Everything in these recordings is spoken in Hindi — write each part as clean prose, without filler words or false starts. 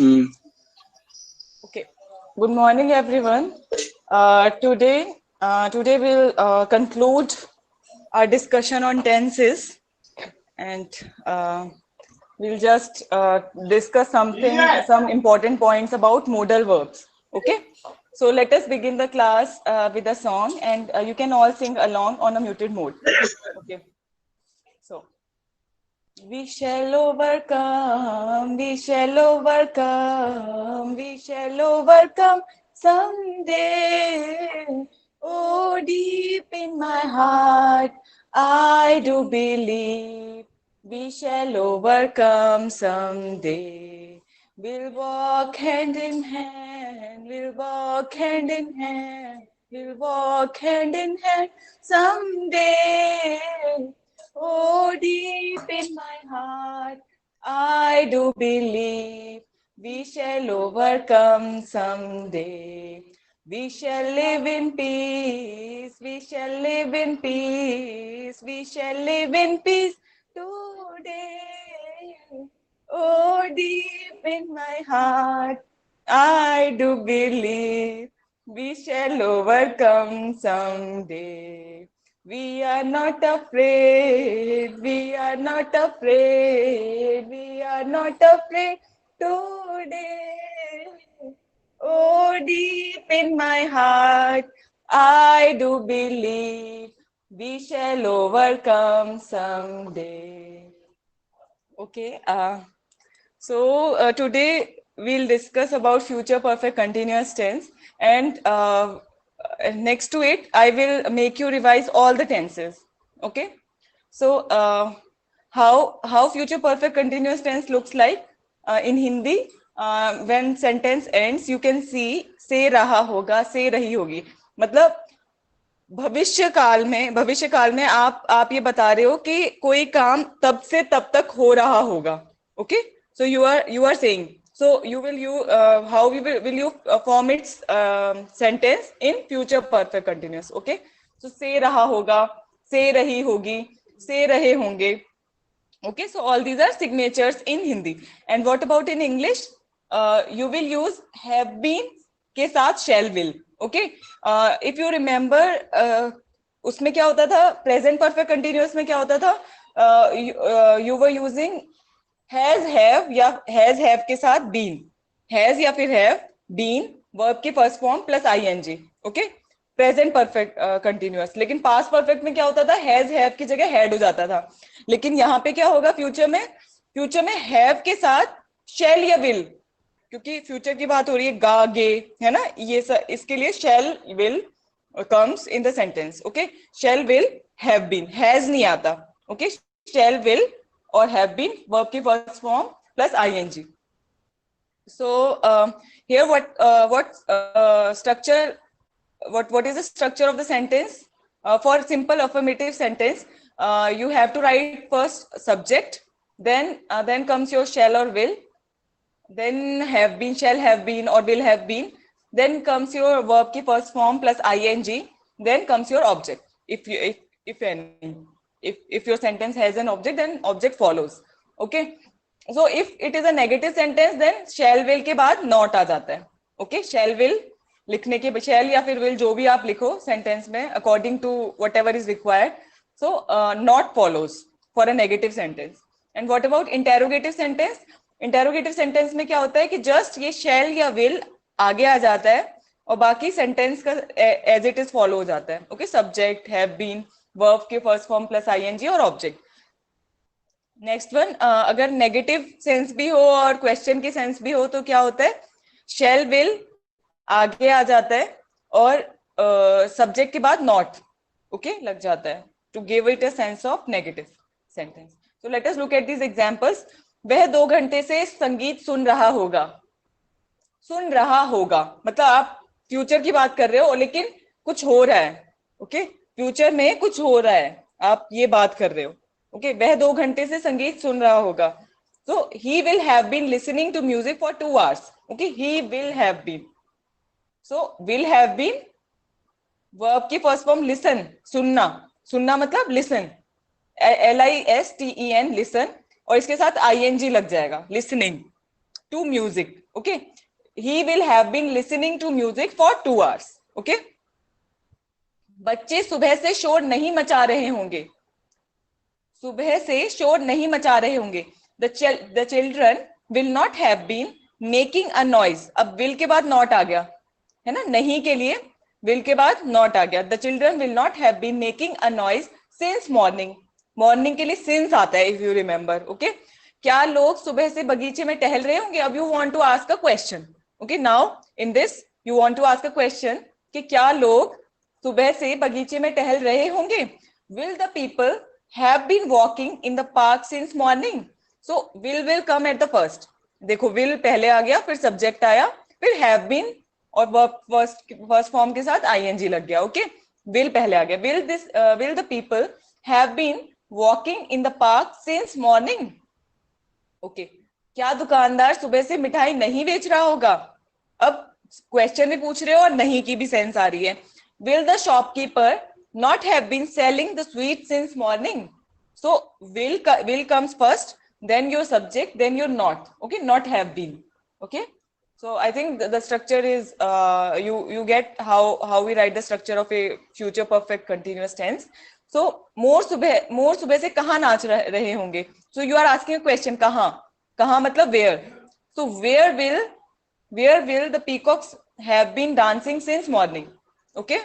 Okay. Good morning, everyone. Today we'll conclude our discussion on tenses, and we'll just discuss some important points about modal verbs. Okay. So let us begin the class with a song, and you can all sing along on a muted mode. Okay. So. We shall overcome, we shall overcome, we shall overcome someday. Oh, deep in my heart, I do believe we shall overcome someday. We'll walk hand in hand, we'll walk hand in hand, we'll walk hand in hand someday. Oh, deep in my heart, I do believe we shall overcome someday. We shall live in peace, we shall live in peace, we shall live in peace today. Oh, deep in my heart, I do believe we shall overcome someday. We are not afraid, we are not afraid, we are not afraid today. Oh, deep in my heart, I do believe we shall overcome someday. Okay, so today we'll discuss about future perfect continuous tense, and next to it I will make you revise all the tenses. Okay, so how future perfect continuous tense looks like in Hindi. When sentence ends, you can see से रहा होगा, से रही होगी. मतलब भविष्य काल में आप ये बता रहे हो कि कोई काम तब से तब तक हो रहा होगा. Okay, so you are saying, so how will you form its sentence in future perfect continuous. Okay, so से रहा होगा, से रही होगी, से रहे होंगे. Okay, so all these are signatures in Hindi. And what about in English? You will use have been के साथ shall will. Okay, if you remember, उसमें क्या होता था, present perfect continuous में क्या होता था, you were using has have या has have के साथ been, has या फिर have been verb की first form plus ing. Okay, present perfect continuous. लेकिन पास्ट परफेक्ट में क्या होता था, हैज हैव की जगह हैड हो जाता था. लेकिन यहाँ पे क्या होगा, फ्यूचर में हैव के साथ शैल या विल, क्योंकि फ्यूचर की बात हो रही है, गा गे है ना, ये इसके लिए शैल will comes in the sentence. Okay, shall will have been, has नहीं आता. Okay, shall will और have been verb की first form plus ing. So here what structure, what is the structure of the sentence? For simple affirmative sentence, you have to write first subject, then comes your shall or will, then have been, shall have been or will have been, then comes your verb ki first form plus ing, then comes your object. If any, if your sentence has an object, then object follows. Okay, so if it is a negative sentence, then shall will के बाद not आ जाता है. Okay, shall will लिखने के, shall या फिर will जो भी आप लिखो sentence में according to whatever is required. So not follows for a negative sentence. And what about interrogative sentence? Interrogative sentence में क्या होता है कि जस्ट ये शैल या विल आगे आ जाता है और बाकी सेंटेंस का एज इट इज फॉलो हो जाता है. Okay, subject, have been, verb के फर्स्ट फॉर्म प्लस आईएनजी और ऑब्जेक्ट. नेक्स्ट वन, अगर नेगेटिव सेंस भी हो और क्वेश्चन की सेंस भी हो तो क्या होता है, शैल विल आगे आ जाता है और सब्जेक्ट के बाद नॉट ओके लग जाता है to give it a sense of negative sentence. So let us look at this examples. वह 2 घंटे से संगीत सुन रहा होगा. सुन रहा होगा मतलब आप फ्यूचर की बात कर रहे हो लेकिन कुछ हो रहा है. ओके, फ्यूचर में कुछ हो रहा है, आप ये बात कर रहे हो. ओके, वह 2 घंटे से संगीत सुन रहा होगा. So he will have been listening to music for 2 hours. Okay, he will have been. So will have been verb की फर्स्ट फॉर्म listen, सुनना. सुनना मतलब listen, LISTEN, listen, और इसके साथ ing लग जाएगा, listening to music. Okay, he will have been listening to music for 2 hours. Okay, बच्चे सुबह से शोर नहीं मचा रहे होंगे, सुबह से शोर नहीं मचा रहे होंगे. The children will not have been making a noise. अब विल के बाद नॉट आ गया है ना, नहीं के लिए विल के बाद नॉट आ गया. The children will not have been making a noise since morning. Morning के लिए सिंस आता है, इफ यू रिमेंबर. ओके, क्या लोग सुबह से बगीचे में टहल रहे होंगे. अब you want to ask a question. Okay, now in this you want to ask a question कि क्या लोग सुबह से बगीचे में टहल रहे होंगे. Will the people have been walking in the park since morning. So will come at the first. देखो, विल पहले आ गया, फिर सब्जेक्ट आया, फिर हैव बीन और वर्ब फर्स्ट फॉर्म के साथ आईएनजी लग गया. ओके, विल पहले आ गया. Will the people have been walking in the park since morning. Okay, क्या दुकानदार सुबह से मिठाई नहीं बेच रहा होगा. अब क्वेश्चन भी पूछ रहे हो और नहीं की भी सेंस आ रही है. Will the shopkeeper not have been selling the sweet since morning. So will comes first, then your subject, then your not. Okay, not have been. Okay, so I think the structure is you get how we write the structure of a future perfect continuous tense. So मोर सुबह से कहाँ नाच रहे होंगे. So you are asking a question, कहाँ मतलब where. So where will the peacocks have been dancing since morning. Okay,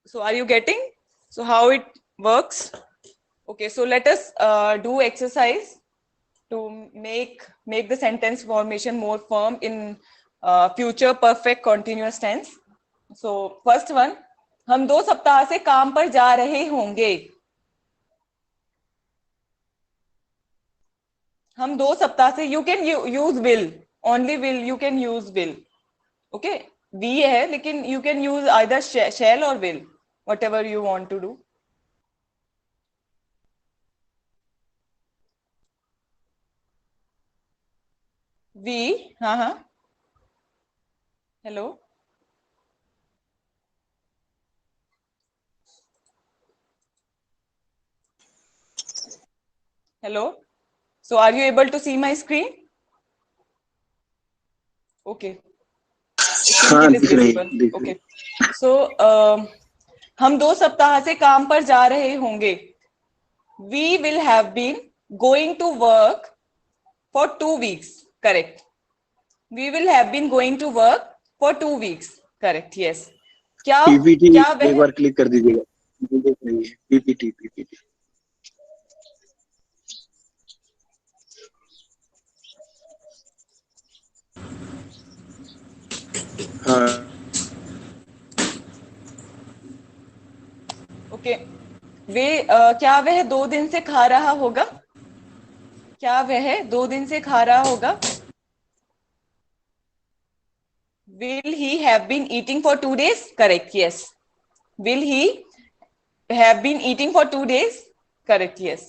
so are you getting so how it works. Okay, so let us do exercise to make the sentence formation more firm in future perfect continuous tense. So first one, हम 2 सप्ताह से काम पर जा रहे होंगे. हम 2 सप्ताह से, you can use will, only will you can use will. Okay, we है लेकिन you can use either shall or will, whatever you want to do. we, हाँ, hello, hello, so are you able to see my screen. Okay, हाँ, it is दिख रही visible. Okay, so हम 2 सप्ताह से काम पर जा रहे होंगे. We will have been going to work for 2 weeks. Correct. We will have been going to work for 2 weeks. Correct. Yes. क्या पीपीटी क्या एक वह बार क्लिक कर दीजिएगा. देख रही है पीपीटी. हाँ, ओके, क्या वह 2 दिन से खा रहा होगा. क्या वह 2 दिन से खा रहा होगा. Will he have been eating for 2 days. Correct. Yes. Will he have been eating for 2 days. Correct. Yes.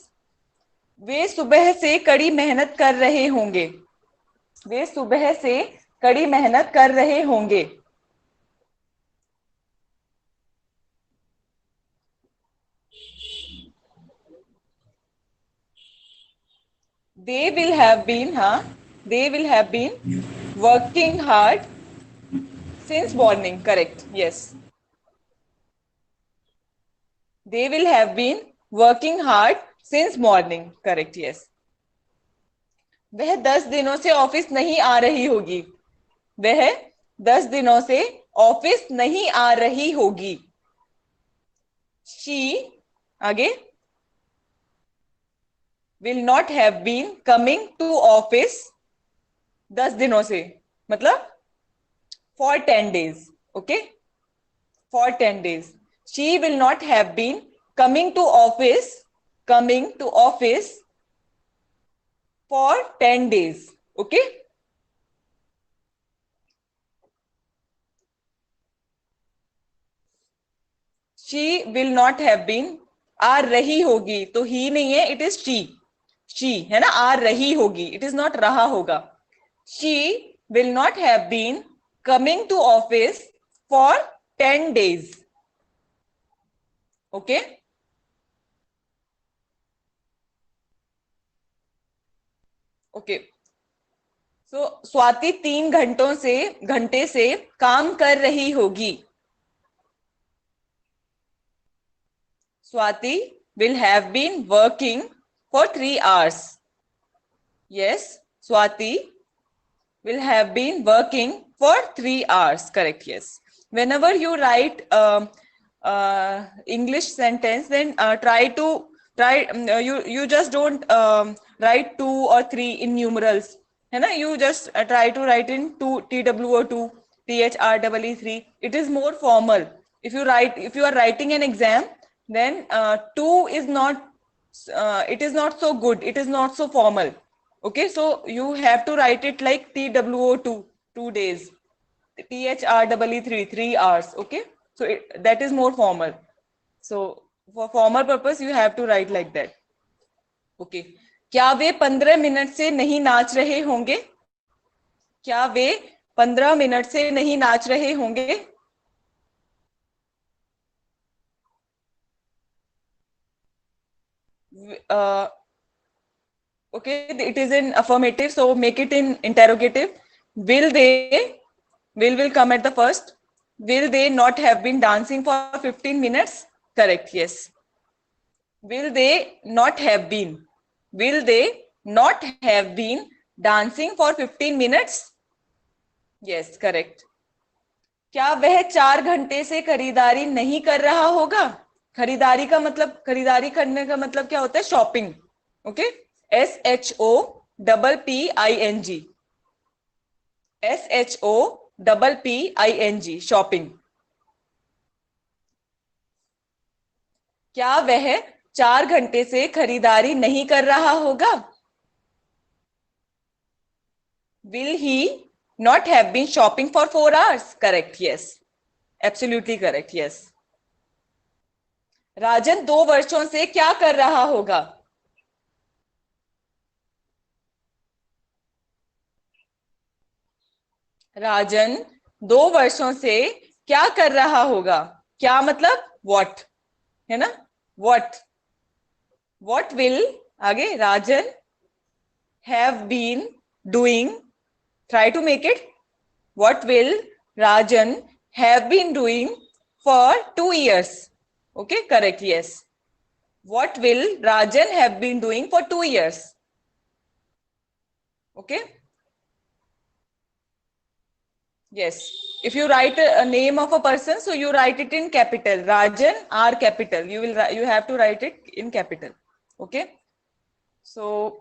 वे सुबह से कड़ी मेहनत कर रहे होंगे. वे सुबह से कड़ी मेहनत कर रहे होंगे. They will have been, हाँ, they will have been working hard since morning. Correct. Yes. They will have been working hard since morning. Correct. Yes. वह 10 दिनों से ऑफिस नहीं आ रही होगी. वह 10 दिनों से ऑफिस नहीं आ रही होगी. She, आगे, will not have been coming to office 10 दिनों से, मतलब for 10 days. Okay, for 10 days. She will not have been coming to office for 10 days. Okay, she will not have been, आ रही होगी तो ही नहीं है, इट इज शी है ना. आ रही होगी, इट इज नॉट रहा होगा. She will not have been coming to office for 10 days. Okay, okay, so Swati 3 घंटे से काम कर रही होगी. Swati will have been working for 3 hours. Yes, Swati will have been working for 3 hours. Correct. Yes. Whenever you write English sentence, then you just don't write 2 or 3 in numerals. है ना? You just try to write in TWO2, THREE3. It is more formal. If you are writing an exam, then 2 is not. It is not so good. It is not so formal. Okay, so you have to write it like TWO2, 2 days. THREE3, 3 hours. Okay, so that is more formal. So for formal purpose, you have to write like that. Okay. क्या वे 15 मिनट से नहीं नाच रहे होंगे? क्या वे 15 मिनट से नहीं नाच रहे होंगे? Okay, it is in affirmative, so make it in interrogative. Will they? Will come at the first. Will they not have been dancing for 15 minutes? Correct. Yes. Will they not have been? Will they not have been dancing for 15 minutes? Yes, correct. क्या वह 4 घंटे से खरीदारी नहीं कर रहा होगा? खरीदारी का मतलब, खरीदारी करने का मतलब क्या होता है? Shopping. Okay, SHOPPING. SHOPPING, shopping. क्या वह 4 घंटे से खरीदारी नहीं कर रहा होगा? Will he not have been shopping for 4 hours? Correct. Yes. Absolutely correct. Yes. राजन 2 वर्षों से क्या कर रहा होगा? राजन 2 वर्षों से क्या कर रहा होगा? क्या मतलब? What, है ना? What will, आगे, राजन have been doing. Try to make it. What will Rajan have been doing for 2 years? Okay, correct. Yes. What will Rajan have been doing for 2 years? Okay. Yes. If you write a name of a person, so you write it in capital. Rajan, R capital. You have to write it in capital. Okay. So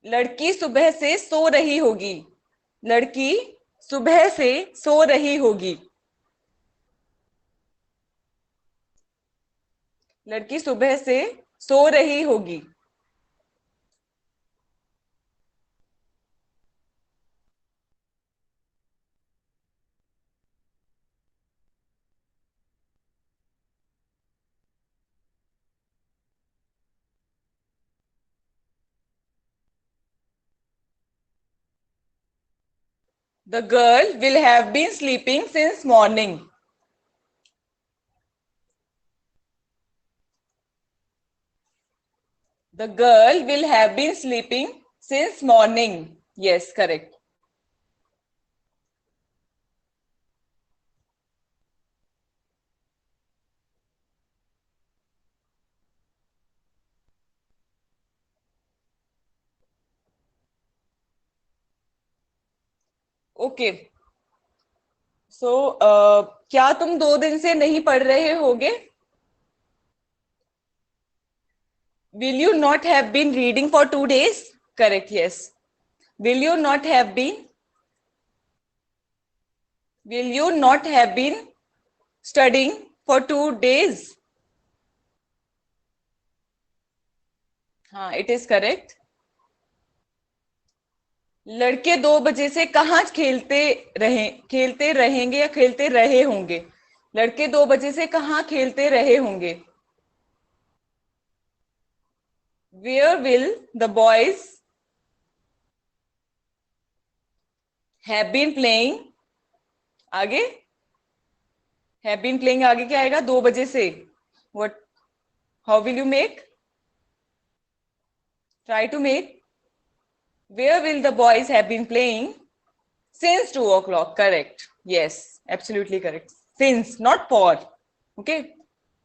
लड़की सुबह से सो रही होगी. लड़की सुबह से सो रही होगी. लड़की सुबह से सो रही होगी. The girl will have been sleeping since morning. The girl will have been sleeping since morning. Yes, correct. Okay. So, क्या तुम 2 दिन से नहीं पढ़ रहे होगे? Will you not have been reading for 2 days? Correct. Yes. Will you not have been? Will you not have been studying for 2 days? हाँ, it is correct. लड़के 2 बजे से कहाँ खेलते रहेंगे या खेलते रहे होंगे? लड़के 2 बजे से कहाँ खेलते रहे होंगे? Where will the boys have been playing? आगे have been playing आगे क्या आएगा? 2 बजे से. What? How will you make? Try to make. Where will the boys have been playing since 2 o'clock? Correct. Yes, absolutely correct. Since, not for. Okay.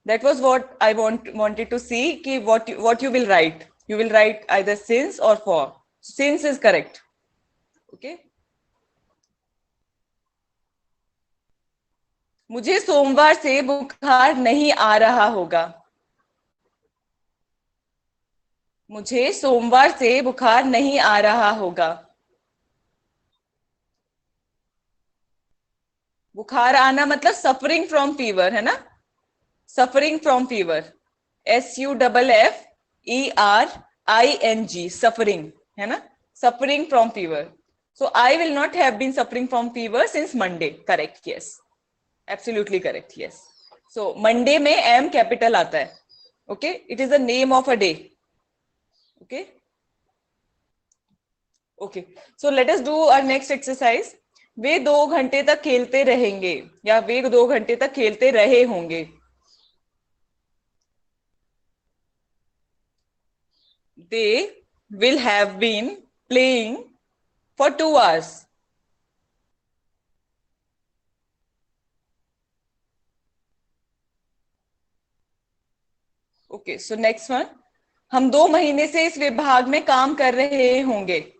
That was what I wanted to see. Ki what you will write. You will write either since or for. Since is correct. Okay. मुझे सोमवार से बुखार नहीं आ रहा होगा. मुझे सोमवार से बुखार नहीं आ रहा होगा. बुखार आना मतलब सफरिंग फ्रॉम फीवर है ना. Suffering from fever. SUFFERING. Suffering है ना. Suffering from fever. So I will not have been suffering from fever since Monday. Correct. Yes. Absolutely correct. Yes. So Monday में M capital आता है. Okay. It is the name of a day. Okay. Okay. So let us do our next exercise. वे 2 घंटे तक खेलते रहेंगे या वे 2 घंटे तक खेलते रहे होंगे. They will have been playing for 2 hours. Okay, so next one. हम 2 महीने से इस विभाग में काम कर रहे होंगे.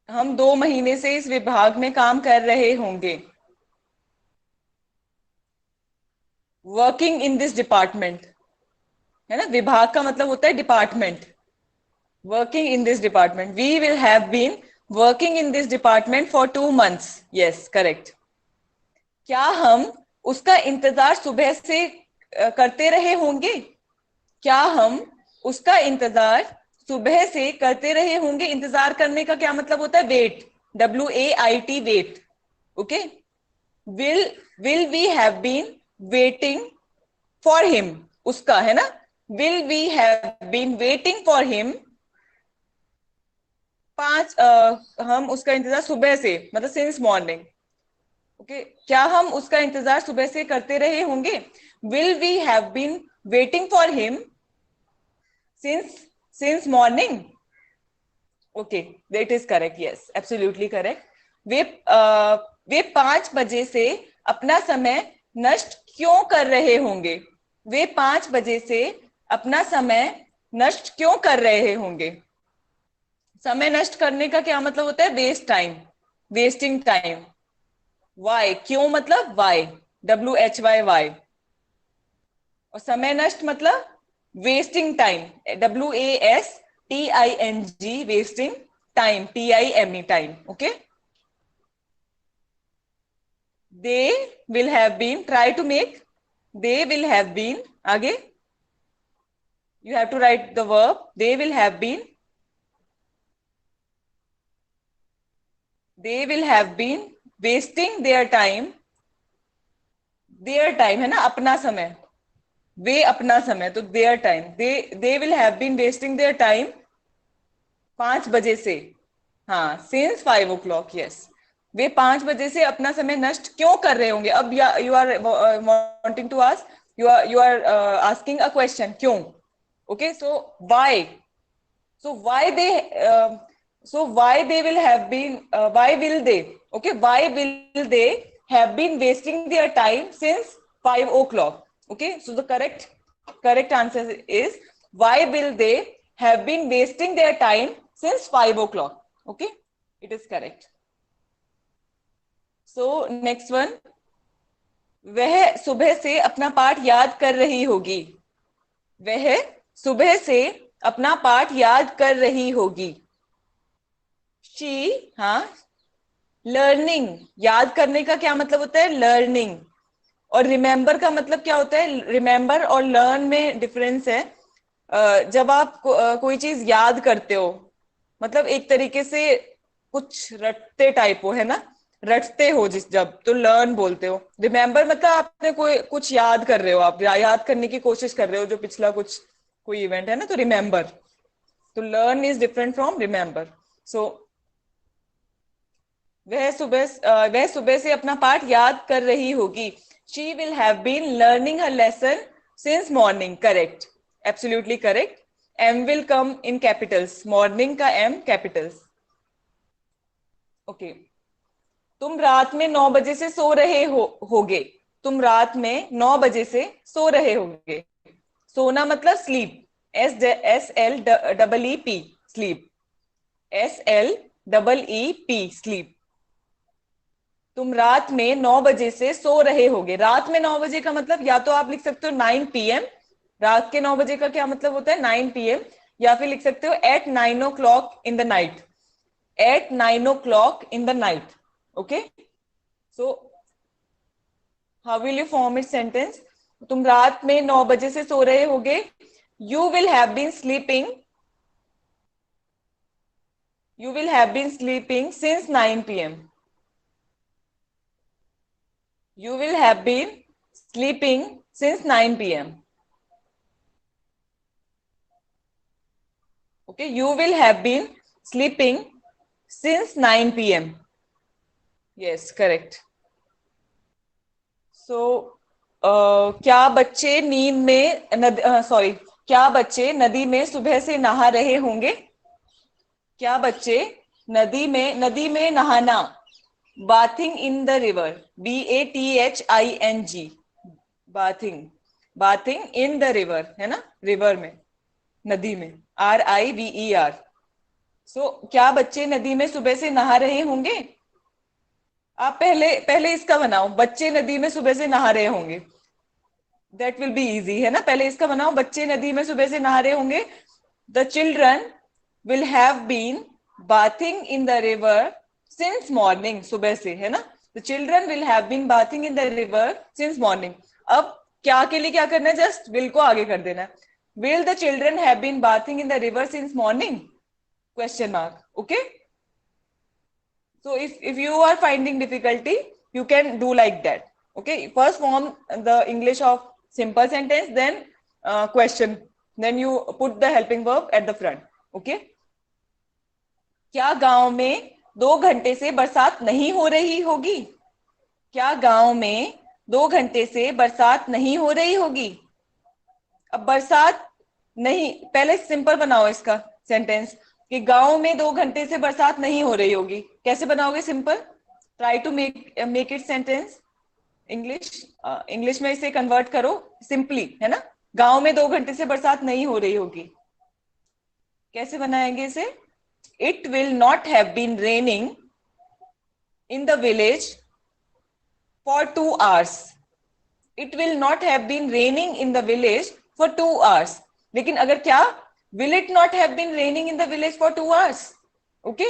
हम 2 महीने से इस विभाग में काम कर रहे होंगे. वर्किंग इन दिस डिपार्टमेंट है ना. विभाग का मतलब होता है department. Working in this department. We will have been working in this department for 2 months. Yes correct. क्या हम उसका इंतजार सुबह से करते रहे होंगे. क्या हम उसका इंतजार सुबह से करते रहे होंगे. इंतजार करने का क्या मतलब होता है. Wait. WAIT wait. Okay. Will we have been waiting for him. उसका है ना. Will we have been waiting for him. 5 हम उसका इंतजार सुबह से मतलब सिंस मॉर्निंग. ओके. क्या हम उसका इंतजार सुबह से करते रहे होंगे. Will we have been waiting for him since morning. Okay, that is correct. Yes, absolutely correct. वे 5 बजे से अपना समय नष्ट क्यों कर रहे होंगे. वे 5 बजे से अपना समय नष्ट क्यों कर रहे होंगे. समय नष्ट करने का क्या मतलब होता है. Waste time. Wasting time. Why. क्यों मतलब वाई. WHY. और समय नष्ट मतलब wasting time. WASTING. Wasting time. TIME time. Okay. They will have been. Try to make. They will have been. आगे you have to write the verb. They will have been. They will have been wasting their time. Their time है ना. अपना समय. वे अपना समय तो their time. They will have been wasting their time 5 बजे से. हाँ सिंस 5 o'clock. यस. वे 5 बजे से अपना समय नष्ट क्यों कर रहे होंगे. अब you are wanting to ask. You are asking a question. क्यों. Okay. So why. So why they. so why they will have been why will they. Okay. Why will they have been wasting their time since 5 o'clock. Okay. So the correct answer is why will they have been wasting their time since 5 o'clock. Okay. It is correct. So next one. वह सुबह से अपना पाठ याद कर रही होगी. वह सुबह से अपना पाठ याद कर रही होगी. शी. हाँ. लर्निंग. याद करने का क्या मतलब होता है. लर्निंग. और रिमेम्बर का मतलब क्या होता है. रिमेम्बर और लर्न में डिफरेंस है. जब आप कोई चीज याद करते हो मतलब एक तरीके से कुछ रटते टाइप हो है ना. रटते हो जिस जब तो लर्न बोलते हो. रिमेम्बर मतलब आपने कोई कुछ याद कर रहे हो. आप याद करने की कोशिश कर रहे हो जो पिछला कुछ कोई इवेंट है ना. तो रिमेम्बर. तो learn is different from remember. So वह सुबह से अपना पाठ याद कर रही होगी. She will have been learning her lesson since morning. Correct. Absolutely correct. M will come in capitals. Morning का M capitals. ओके. तुम रात में 9 बजे से सो रहे होगे. तुम रात में 9 बजे से सो रहे होगे. सोना मतलब sleep. SLEEP sleep. SLEEP sleep. तुम रात में 9 बजे से सो रहे होगे. रात में 9 बजे का मतलब या तो आप लिख सकते हो 9 PM. रात के 9 बजे का क्या मतलब होता है? 9 PM. या फिर लिख सकते हो at 9 o'clock in the night. At 9 o'clock in the night. Okay. So how will you form its sentence? तुम रात में 9 बजे से सो रहे होगे. You will have been sleeping. You will have been sleeping since 9 PM. You will have been sleeping since 9 PM. Okay, you will have been sleeping since 9 PM. Yes, correct. So, क्या बच्चे नींद में क्या बच्चे नदी में सुबह से नहा रहे होंगे? क्या बच्चे नदी में नहाना. Bathing in the river. BATHING. Bathing in the river है ना, रिवर में, नदी में. RIVER. सो क्या बच्चे नदी में सुबह से नहा रहे होंगे? आप पहले इसका बनाओ. बच्चे नदी में सुबह से नहा रहे होंगे. दैट विल बी इजी है ना. पहले इसका बनाओ. बच्चे नदी में सुबह से नहा रहे होंगे. The children will have been bathing in the river since morning. सुबह से है ना. The children will have been bathing in the river since morning. अब क्या के लिए क्या करना है? जस्ट विल को आगे कर देना है. Will the children have been bathing in the river since morning? Question mark. Okay. So if you are finding difficulty, you can do like that. Okay. First form the English of simple sentence, then question, then you put the helping verb at the front. Okay. क्या गांव में 2 घंटे से बरसात नहीं हो रही होगी? क्या गांव में 2 घंटे से बरसात नहीं हो रही होगी? अब बरसात नहीं, पहले सिंपल बनाओ इसका सेंटेंस कि गांव में 2 घंटे से बरसात नहीं हो रही होगी. कैसे बनाओगे simple? Try to make it sentence English में इसे कन्वर्ट करो सिंपली, है ना. गांव में 2 घंटे से बरसात नहीं हो रही होगी. कैसे बनाएंगे इसे? It will not have been raining in the village for 2 hours. It will not have been raining in the village for 2 hours. लेकिन अगर क्या, will it not have been raining in the village for 2 hours? Okay.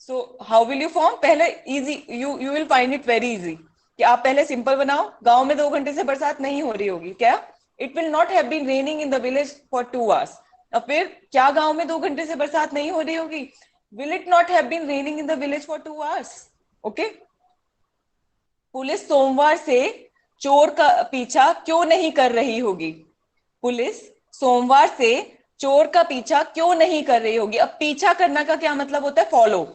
So how will you form? पहले easy, you will find it very easy कि आप पहले सिंपल बनाओ. गांव में 2 घंटे से बरसात नहीं हो रही होगी. क्या? It will not have been raining in the village for 2 hours. अब फिर क्या गांव में 2 घंटे से बरसात नहीं हो रही होगी? Will it not have been raining in the village for 2 hours? Okay. Police सोमवार से चोर का पीछा क्यों नहीं कर रही होगी? पुलिस सोमवार से चोर का पीछा क्यों नहीं कर रही होगी? अब पीछा करना का क्या मतलब होता है? Follow.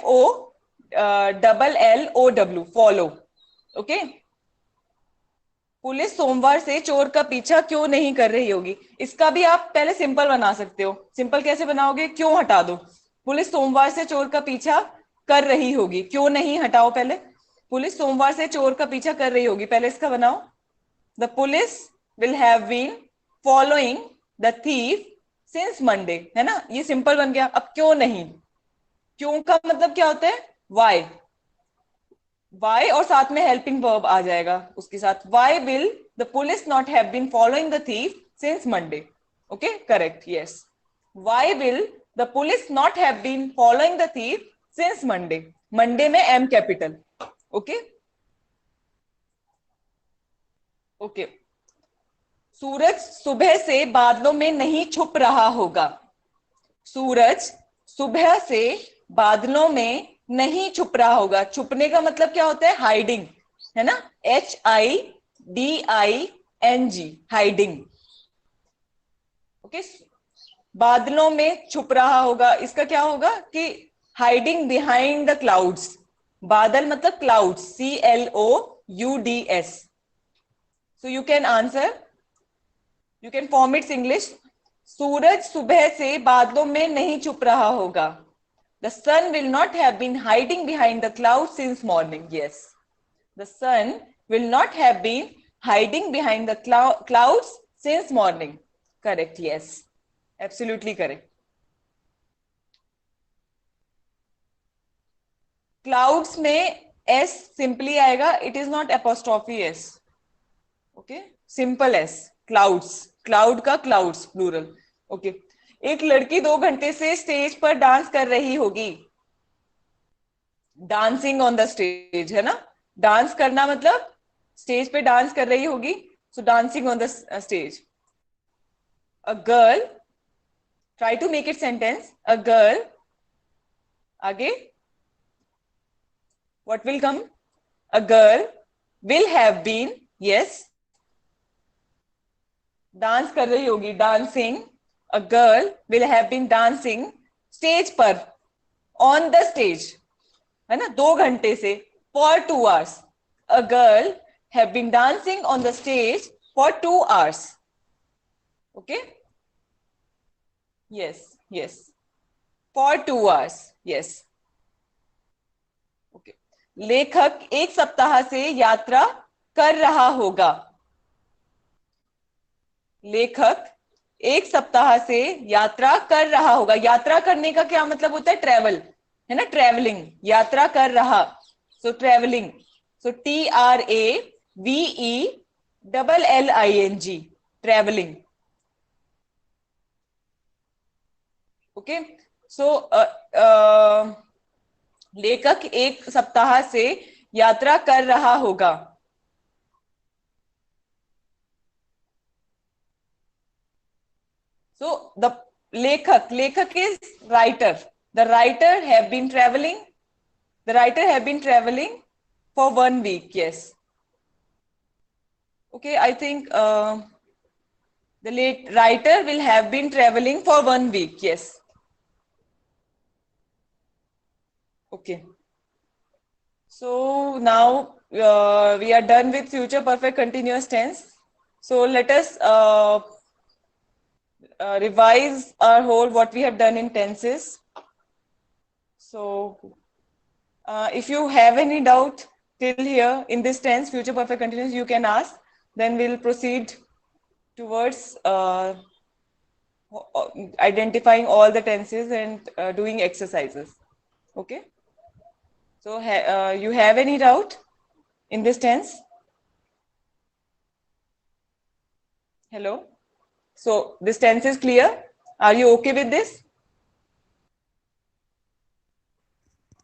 FOLLOW. Follow. Okay. Police सोमवार से चोर का पीछा क्यों नहीं कर रही होगी. इसका भी आप पहले सिंपल बना सकते हो. सिंपल कैसे बनाओगे? क्यों हटा दो. पुलिस सोमवार से चोर का पीछा कर रही होगी. क्यों नहीं हटाओ पहले. पुलिस सोमवार से चोर का पीछा कर रही होगी. पहले इसका बनाओ. The police will have been following the thief since Monday, है ना. ये सिंपल बन गया. अब क्यों नहीं, क्यों का मतलब क्या होता है? वाई. वाई और साथ में हेल्पिंग वर्ब आ जाएगा उसके साथ. Why will the police not have been following the thief since Monday? Okay, correct. Yes. Why will the police not have been following the thief since Monday? Monday में M कैपिटल. ओके. ओके. सूरज सुबह से बादलों में नहीं छुप रहा होगा. सूरज सुबह से बादलों में नहीं छुप रहा होगा. छुपने का मतलब क्या होता है? हाइडिंग, है ना. HIDING. हाइडिंग. ओके. बादलों में छुप रहा होगा, इसका क्या होगा कि हाइडिंग बिहाइंड द क्लाउड्स. बादल मतलब clouds. CLOUDS. So you can answer You can form its English. सूरज सुबह से बादलों में नहीं छुप रहा होगा. The sun will not have been hiding behind the clouds since morning. Yes. The sun will not have been hiding behind the clouds since morning. Correct. Yes. Absolutely correct. Clouds में S simply आएगा. It is not apostrophe S. Okay. Simple S. Clouds. Cloud का clouds plural. Okay. एक लड़की 2 घंटे से स्टेज पर डांस कर रही होगी. डांसिंग ऑन द स्टेज है ना. डांस करना मतलब स्टेज पे डांस कर रही होगी. So dancing on the stage. A girl. Try to make it sentence. A girl. आगे what will come? A girl will have been. Yes. Dance कर रही होगी. Dancing. A girl will have been dancing stage पर. On the stage है ना. 2 घंटे से. For 2 hours. A girl have been dancing on the stage for 2 hours. Okay. Yes. Yes. For 2 hours. Yes. Okay. लेखक 1 सप्ताह से यात्रा कर रहा होगा. लेखक 1 सप्ताह से यात्रा कर रहा होगा. यात्रा करने का क्या मतलब होता है? ट्रेवल है ना. ट्रेवलिंग. यात्रा कर रहा. सो ट्रेवलिंग. सो TRAVELLING. ट्रेवलिंग. ओके. सो लेखक 1 सप्ताह से यात्रा कर रहा होगा. So the लेखक is writer. The writer have been traveling. The writer have been traveling for 1 week. Yes. Okay. I think the late writer will have been traveling for 1 week. Yes. Okay. So now we are done with future perfect continuous tense. So let us revise our whole what we have done in tenses. So if you have any doubt till here in this tense, future perfect continuous, you can ask. Then we'll proceed towards identifying all the tenses and doing exercises. Okay. So you have any doubt in this tense? Hello. So this tense is clear. Are you okay with this?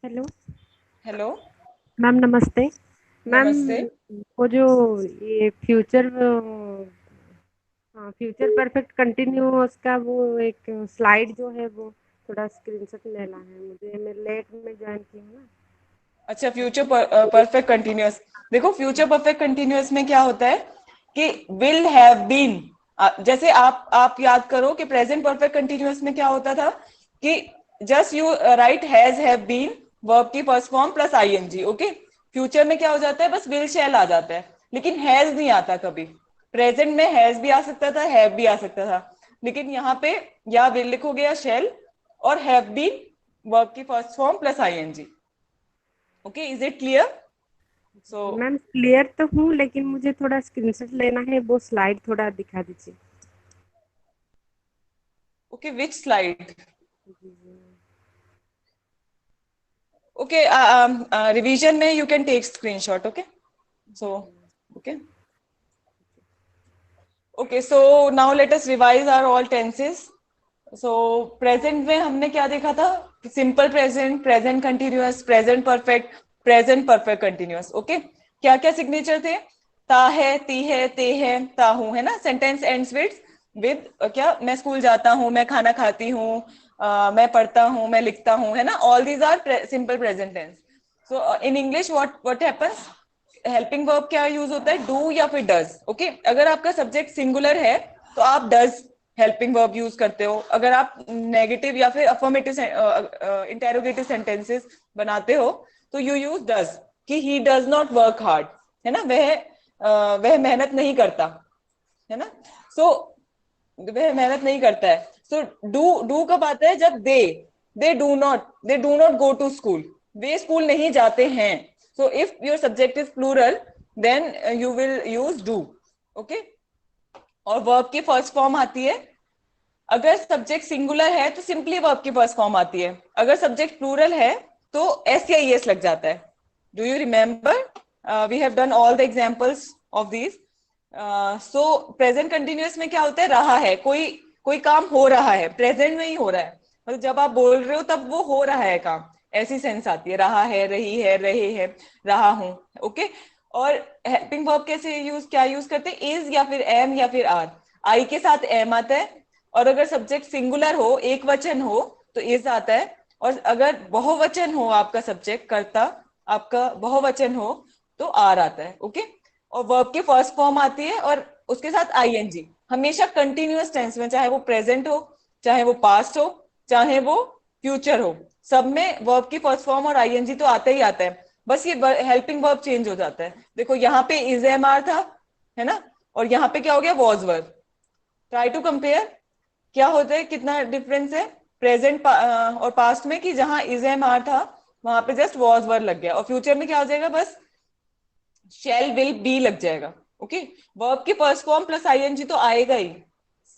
Hello. Hello ma'am नमस्ते. मैम नमस्ते. वो जो ये फ्यूचर परफेक्ट कंटिन्यूअस का वो एक स्लाइड जो है वो थोड़ा स्क्रीनशॉट लेना है मुझे. मैं लेट में ज्वाइन की हूँ ना. अच्छा. Future perfect continuous. देखो फ्यूचर परफेक्ट कंटिन्यूअस में क्या होता है कि विल हैव बीन. जैसे आप याद करो कि प्रेजेंट परफेक्ट कंटिन्यूअस में क्या होता था कि just you write has have been verb की first form plus ING. Okay. Future में क्या हो जाता है? बस विल शैल आ जाता है. लेकिन हैज नहीं आता कभी. प्रेजेंट में हैज भी आ सकता था, हैव भी आ सकता था. लेकिन यहाँ पे या विल लिखोगे या शैल और हैव बीन वर्ब की first form plus ING. Okay. Is it clear? So ma'am clear तो हूँ लेकिन मुझे थोड़ा स्क्रीनशॉट लेना है. वो स्लाइड थोड़ा दिखा दीजिए. Okay. Which slide? Okay. Revision में you can take screenshot. Okay. So okay. Okay. So now let us revise our all tenses. So present में हमने क्या देखा था? Simple present, present continuous, present perfect, present perfect continuous. Okay. क्या क्या सिग्नेचर थे? ता है, ती है, ते है, ताहू है ना. सेंटेंस एंड्स विद क्या? मैं स्कूल जाता हूँ, मैं खाना खाती हूँ, मैं पढ़ता हूँ, मैं लिखता हूँ है ना. All these are simple present tense. So in English what happens? Helping verb क्या यूज होता है? डू या फिर डज. ओके. अगर आपका सब्जेक्ट सिंगुलर है तो आप डज हेल्पिंग वर्ब यूज करते हो. अगर आप नेगेटिव या फिर अफर्मेटिव इंटेरोगेटिव सेंटेंसेस बनाते हो तो यू यूज डज. कि he does not work hard है ना. वह मेहनत नहीं करता है ना. सो वह मेहनत नहीं करता है. सो डू कब आता है? जब they do not go to school, वे स्कूल नहीं जाते हैं. So if your subject is plural then you will use do. Okay. और वर्ब की फर्स्ट फॉर्म आती है, अगर सब्जेक्ट सिंगुलर है तो सिंपली वर्ब की फर्स्ट फॉर्म आती है, अगर सब्जेक्ट प्लूरल है तो एस या एस लग जाता है. Do you remember? We have done all the examples of these. So present continuous में क्या होता है? रहा है, कोई काम हो रहा है, प्रेजेंट में ही हो रहा है, मतलब जब आप बोल रहे हो तब वो हो रहा है काम, ऐसी सेंस आती है. रहा है, रही है, रहे है, रहा हूं. ओके. और हेल्पिंग वर्ब कैसे क्या यूज करते हैं? इज या फिर एम या फिर आर. आई के साथ एम आता है, और अगर सब्जेक्ट सिंगुलर हो, एक वचन हो, तो इज आता है. और अगर बहुवचन हो, आपका सब्जेक्ट कर्ता आपका बहुवचन हो, तो आर आता है. ओके. और वर्ब की फर्स्ट फॉर्म आती है और उसके साथ आईएनजी, हमेशा कंटिन्यूअस टेंस में, चाहे वो प्रेजेंट हो, चाहे वो पास्ट हो, चाहे वो फ्यूचर हो, सब में वर्ब की फर्स्ट फॉर्म और आईएनजी तो आता ही आता है. बस ये हेल्पिंग वर्ब चेंज हो जाता है. देखो यहाँ पे इज एम आर था, है ना, और यहाँ पे क्या हो गया? Was verb. Try to compare, क्या होता है, कितना डिफरेंस है प्रेजेंट और पास्ट में, कि जहां इज एम आर था वहां पे जस्ट वॉज वर्ब लग गया, और फ्यूचर में क्या हो जाएगा? बस शैल विल बी लग जाएगा. ओके. वर्ब की फर्स्ट फॉर्म प्लस आईएनजी तो आएगा ही,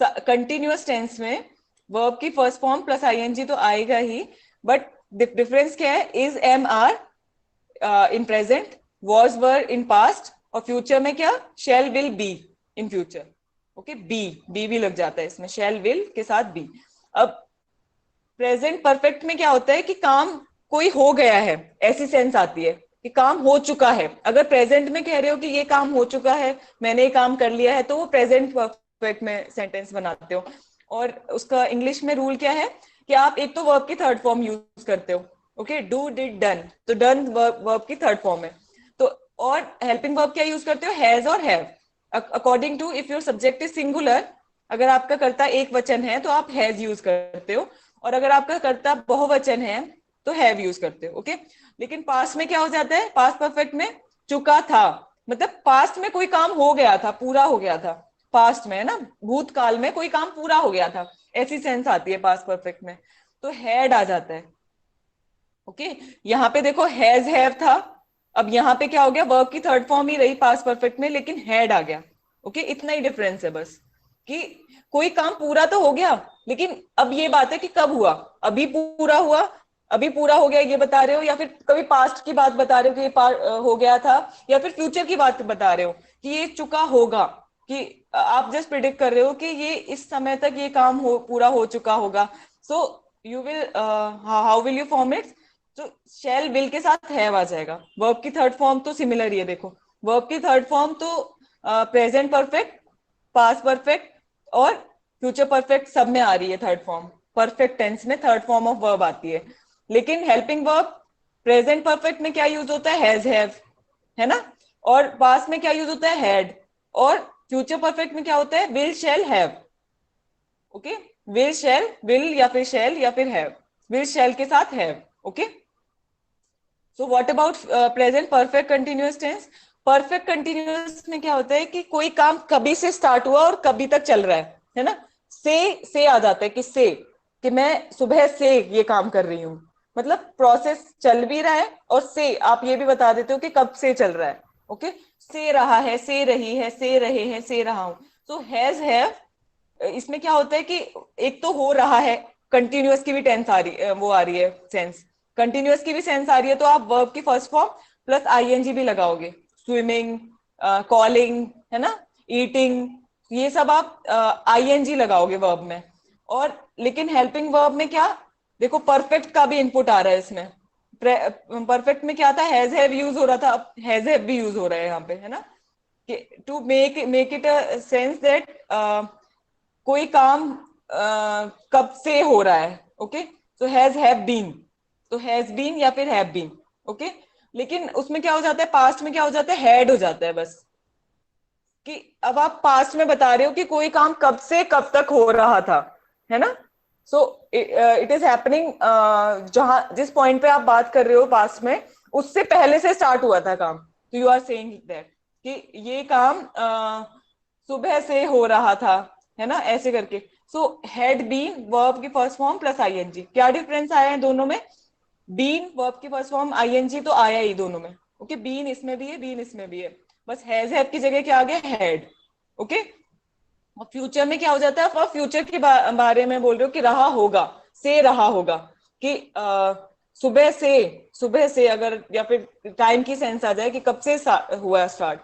कंटिन्यूअस टेंस में वर्ब की फर्स्ट फॉर्म प्लस आईएनजी तो आएगा ही. बट डिफरेंस क्या है? Is am are in present, was were in past, और फ्यूचर में क्या? Shall will be in future. Okay. Be भी लग जाता है इसमें, शैल विल के साथ बी. अब प्रेजेंट परफेक्ट में क्या होता है कि काम कोई हो गया है, ऐसी सेंस आती है कि काम हो चुका है. अगर प्रेजेंट में कह रहे हो कि ये काम हो चुका है, मैंने ये काम कर लिया है, तो वो प्रेजेंट परफेक्ट में सेंटेंस बनाते हो. और उसका इंग्लिश में रूल क्या है कि आप एक तो वर्ब की थर्ड फॉर्म यूज करते हो. ओके. डू, डिड, डन, तो डन वर्ब की थर्ड फॉर्म है. तो और हेल्पिंग वर्ब क्या यूज करते हो? हैज और have. According to, if your subject is singular, अगर आपका कर्ता एक वचन है तो आप हैज यूज करते हो, और अगर आपका कर्ता बहुवचन है तो हैव यूज करते हो. ओके. लेकिन पास्ट में क्या हो जाता है? पास्ट परफेक्ट में चुका था, मतलब पास्ट में कोई काम हो गया था, पूरा हो गया था. पास्ट में है ना, भूतकाल में कोई काम पूरा हो गया था, ऐसी सेंस आती है पास्ट परफेक्ट में, तो हैड आ जाता है. ओके. यहाँ पे देखो हैज हैव था, अब यहाँ पे क्या हो गया? वर्ब की थर्ड फॉर्म ही रही पास्ट परफेक्ट में, लेकिन हैड आ गया. ओके. इतना ही डिफरेंस है बस, कि कोई काम पूरा तो हो गया, लेकिन अब ये बात है कि कब हुआ. अभी पूरा हुआ, अभी पूरा हो गया ये बता रहे हो, या फिर कभी पास्ट की बात बता रहे हो कि ये हो गया था, या फिर फ्यूचर की बात बता रहे हो कि ये चुका होगा, कि आप जस्ट प्रिडिक्ट कर रहे हो कि ये इस समय तक ये काम पूरा हो चुका होगा. So you will, how will you form it? तो शैल विल के साथ हैव आ जाएगा. वर्ब की थर्ड फॉर्म तो सिमिलर ही है. देखो वर्ब की थर्ड फॉर्म तो प्रेजेंट परफेक्ट, पास्ट परफेक्ट और फ्यूचर परफेक्ट सब में आ रही है थर्ड फॉर्म. परफेक्ट टेंस में थर्ड फॉर्म ऑफ वर्ब आती है. लेकिन हेल्पिंग वर्ब प्रेजेंट परफेक्ट में क्या यूज होता है? हैज हैव, है ना. और पास्ट में क्या यूज होता है? हैड. और फ्यूचर परफेक्ट में क्या होता है? Will, shall, have. Okay. Will, shall, will या फिर शैल या फिर हैव, विल शैल के साथ have. Okay. So what about present perfect continuous tense? Perfect continuous में क्या होता है कि कोई काम कभी से स्टार्ट हुआ और कभी तक चल रहा है ना. से आ जाता है कि से, कि मैं सुबह से ये काम कर रही हूँ, मतलब प्रोसेस चल भी रहा है, और से आप ये भी बता देते हो कि कब से चल रहा है. ओके. से रहा है, से रही है, से रहे हैं, से रहा हूं. तो हैज हैव, इसमें क्या होता है कि एक तो हो रहा है, कंटिन्यूअस की भी टेंस आ रही, वो आ रही है सेंस, कंटिन्यूअस की भी सेंस आ रही है, तो आप वर्ब की फर्स्ट फॉर्म प्लस आईएनजी भी लगाओगे. स्विमिंग, कॉलिंग, है ना, ईटिंग, ये सब आप आईएनजी लगाओगे वर्ब में. और लेकिन हेल्पिंग वर्ब में क्या? देखो परफेक्ट का भी इनपुट आ रहा है इसमें. परफेक्ट में क्या था? हैज हैव यूज हो रहा था, अब हैज हैव भी यूज हो रहा है यहाँ पे, है ना, to make it a sense that कोई काम कब से हो रहा है. ओके. सो हैज हैव बीन, तो हैज बीन या फिर हैव बीन. ओके. लेकिन उसमें क्या हो जाता है? पास्ट में क्या हो जाता है? हैड हो जाता है बस, कि अब आप पास्ट में बता रहे हो कि कोई काम कब से कब तक हो रहा था, है ना. सो इट इज हैपनिंग, जहां जिस पॉइंट पे आप बात कर रहे हो पास्ट में, उससे पहले से स्टार्ट हुआ था काम. तो यू आर सेइंग दैट कि ये काम सुबह से हो रहा था, है ना, ऐसे करके। सो हैड बीन वर्ब की फर्स्ट फॉर्म प्लस आईएनजी, क्या डिफरेंस आया है दोनों में? बीन वर्ब की फर्स्ट फॉर्म, आईएनजी तो आया ही दोनों में। ओके, बीन इसमें भी है, बीन इसमें भी है, बस हैज की जगह क्या आ गया? हैड। ओके, और फ्यूचर में क्या हो जाता है? आप फ्यूचर के बारे में बोल रहे हो कि रहा होगा, से रहा होगा, कि सुबह से, सुबह से अगर, या फिर टाइम की सेंस आ जाए कि कब से हुआ स्टार्ट,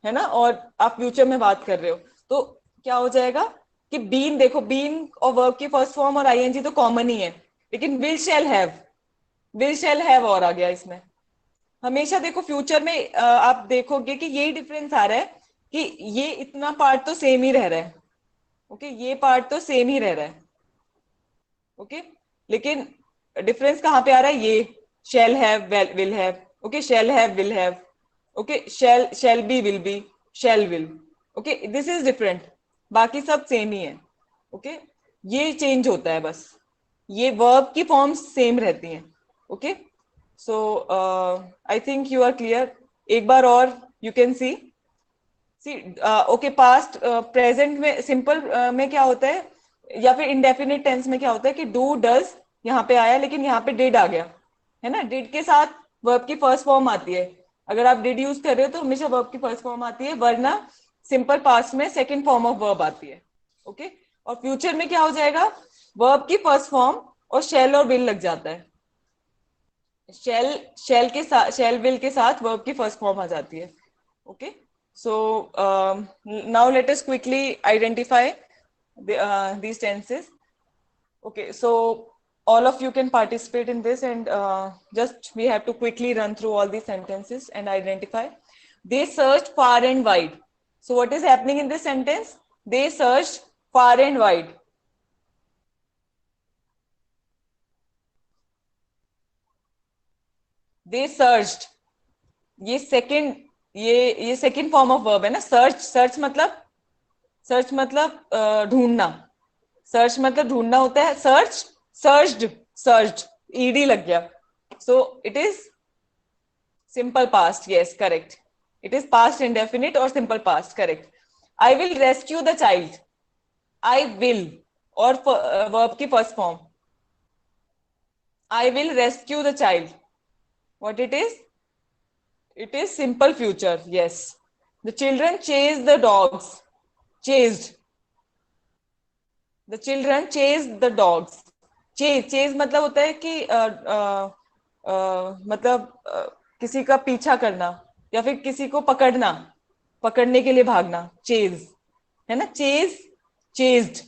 है ना, और आप फ्यूचर में बात कर रहे हो, तो क्या हो जाएगा कि बीन, देखो बीन और वर्ब की फर्स्ट फॉर्म और आईएनजी तो कॉमन ही है, लेकिन विल शैल हैव और आ गया इसमें। हमेशा देखो फ्यूचर में आप देखोगे कि यही डिफरेंस आ रहा है कि ये इतना पार्ट तो सेम ही रह रहा है। ओके, ये पार्ट तो सेम ही रह रहा है। ओके, लेकिन डिफरेंस कहाँ पे आ रहा है? ये shall have, will have. Okay, shall have, will have. Okay, shall be, will be, shell will. Okay, this is different, बाकी सब सेम ही है। ओके, ये चेंज होता है बस, ये वर्ब की फॉर्म्स सेम रहती हैं। Okay, so I think you are clear. एक बार और you can see see okay, past present में सिंपल में क्या होता है, या फिर इंडेफिनिट टेंस में क्या होता है कि डू डज यहाँ पे आया, लेकिन यहाँ पे डिड आ गया, है ना। डिड के साथ वर्ब की फर्स्ट फॉर्म आती है, अगर आप डिड यूज कर रहे हो तो हमेशा वर्ब की फर्स्ट फॉर्म आती है, वरना सिंपल पास्ट में सेकेंड फॉर्म ऑफ वर्ब आती है। ओके, और फ्यूचर में क्या हो जाएगा? वर्ब की फर्स्ट फॉर्म और शेल और विल लग जाता है। शेल, शेल विल के साथ वर्ब की फर्स्ट फॉर्म आ जाती है। Okay, so now let us quickly identify these tenses. Okay, so all of you can participate in this, and just we have to quickly run through all these sentences and identify. They searched far and wide. So what is happening in this sentence? They searched far and wide. They searched, ये सेकंड, ये सेकंड फॉर्म ऑफ वर्ब है ना। सर्च, सर्च मतलब ढूंढना, सर्च मतलब ढूंढना होता है। सर्च, सर्च्ड, सर्च्ड, ईडी लग गया, so it is simple past. Yes, correct, it is past indefinite और simple past, correct. I will rescue the child, I will और वर्ब की first form, I will rescue the child, what it is? It is simple future. Yes. The children chased the dogs. Chased. The children chased the dogs. Chase मतलब होता है कि मतलब किसी का पीछा करना, या फिर किसी को पकड़ना, पकड़ने के लिए भागना, चेज, है ना। चेज, चेज्ड,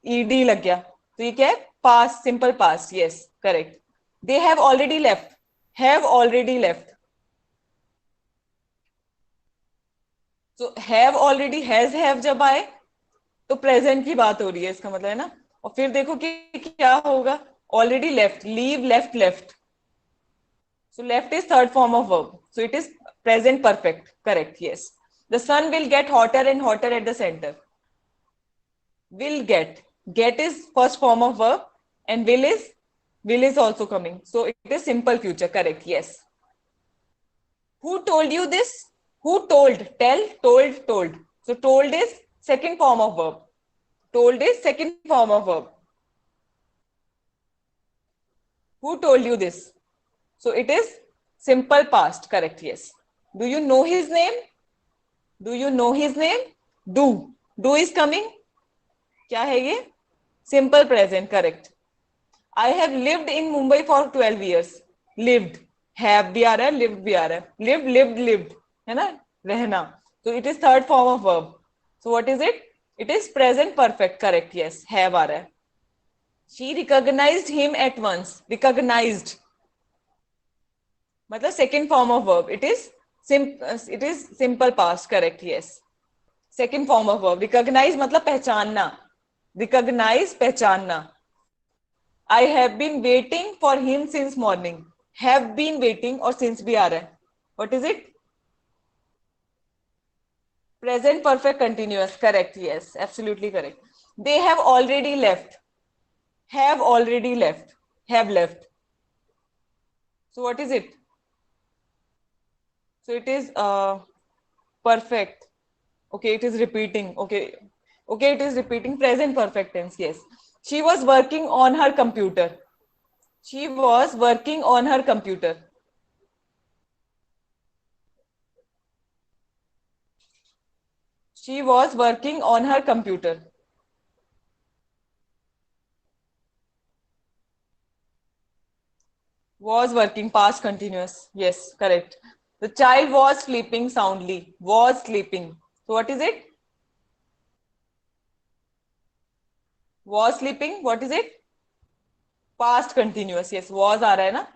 ईडी लग गया, तो ये क्या है? Past, simple past. Yes, correct. They have already left, have already left. तो हैव ऑलरेडी, हैव जब आए तो प्रेजेंट की बात हो रही है, इसका मतलब, है ना। और फिर देखो कि क्या होगा? Already left, leave, left, left. So left is third form of verb, so it is present perfect, correct. Yes, the sun will get hotter and hotter at the centre. Will get is first form of verb, and will is also coming, so it is simple future, correct. Yes. Who told you this? Who told? Tell, told. So told is second form of verb, told is second form of verb. Who told you this? So it is simple past, correct. Yes. Do you know his name? Do you know his name? Do is coming, क्या है ये? Simple present, correct. I have lived in Mumbai for 12 years. Lived, have भी आ रहा है, लिव्ड भी आ रहा है, लिव्ड, है ना, रहना। तो it is third form of verb, so what is it? It is present perfect, correct. Yes, have आ रहा है। She recognized him at once, recognized मतलब second form of verb, it is simple past, correct. Yes, second form of verb. Recognize मतलब पहचानना, रिकॉग्नाइज, पहचानना। I have been waiting for him since morning. Have been waiting और since भी आ रहा है. What is it? Present perfect continuous. Correct. Yes, absolutely correct. They have already left. Have already left. Have left. So what is it? So it is perfect. Okay, it is repeating. Okay, Okay, it is repeating present perfect tense. Yes. She was working on her computer. She was working on her computer. She was working on her computer. Was working, past continuous. Yes, correct. The child was sleeping soundly. Was sleeping. So what is it? Was sleeping. What is it? Past continuous. Yes, was आ रहा है ना.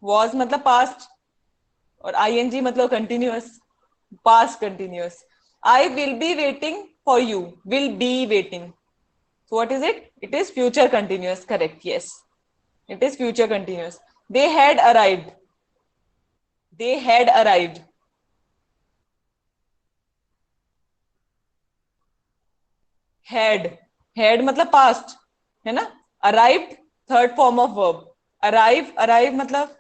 Was मतलब past और ing मतलब continuous. Past continuous. I will be waiting for you. Will be waiting. So what is it? It is future continuous. Correct. Yes. It is future continuous. They had arrived. They had arrived. Had मतलब past है ना. Arrived third form of verb. Arrive मतलब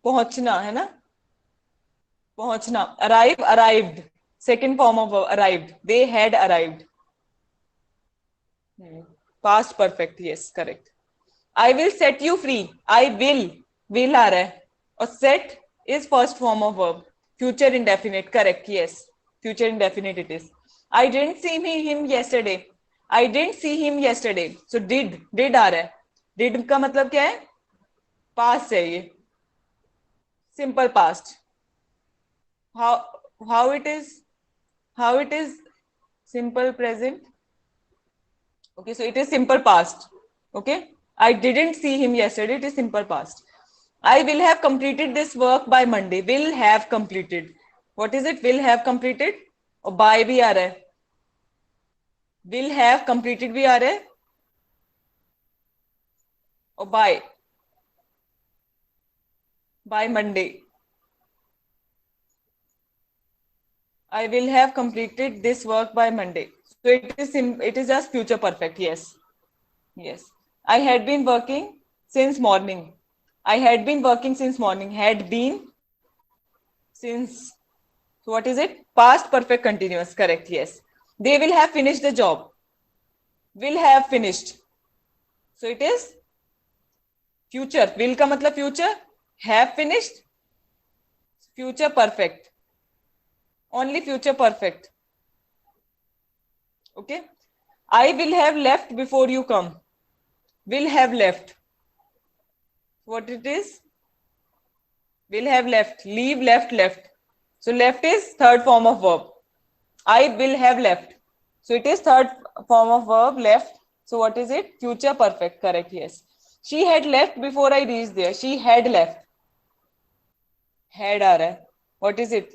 पहुंचना है ना. पहुंचना. Arrived second form of verb. Arrived. They had arrived. Past perfect. Yes, correct. I will set you free. I will आ रहा है और set is first form of verb. Future indefinite. Correct. Yes. Future indefinite it is. I didn't see him yesterday. I didn't see him yesterday. So did आ रहा है. Did का मतलब क्या है? Past है ये. Simple past. How how it is? How it is simple present? Okay, so it is simple past. Okay. I didn't see him yesterday. It is simple past. I will have completed this work by Monday. Will have completed. What is it? Will have completed. और by भी आ रहा है. Will have completed भी आ रहा है. और by Monday. I will have completed this work by Monday. So it is just future perfect. Yes. Yes. I had been working since morning. I had been working since morning. Had been since. So what is it? Past perfect continuous. Correct. Yes. They will have finished the job. Will have finished. So it is future. Will का मतलब future. Have finished. Future perfect. Only future perfect. Okay. I will have left before you come. Will have left. What it is? Will have left. Leave, left. So left is third form of verb. I will have left. So it is third form of verb, left. So what is it? Future perfect. Correct. Yes. She had left before I reached there. She had left. Had आ रहा है. What is it?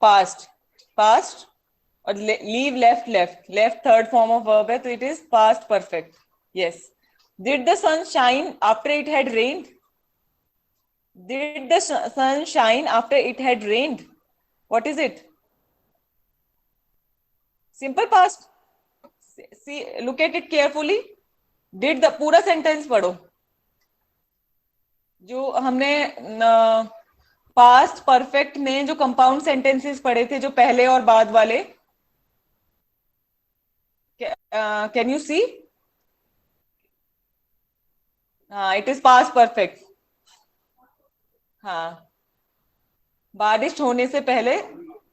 Past. Past. और leave, left third form of verb है, तो it is past perfect. Yes. Did the sun shine after it had rained? Did the sun shine after it had rained? What is it? Simple past. See, look at it carefully. Did the पूरा sentence पढ़ो. जो हमने पास्ट परफेक्ट में जो कंपाउंड सेंटेंसेस पढ़े थे, जो पहले और बाद वाले. Can you see? हाँ, इट इज पास्ट परफेक्ट. हाँ. बारिश होने से पहले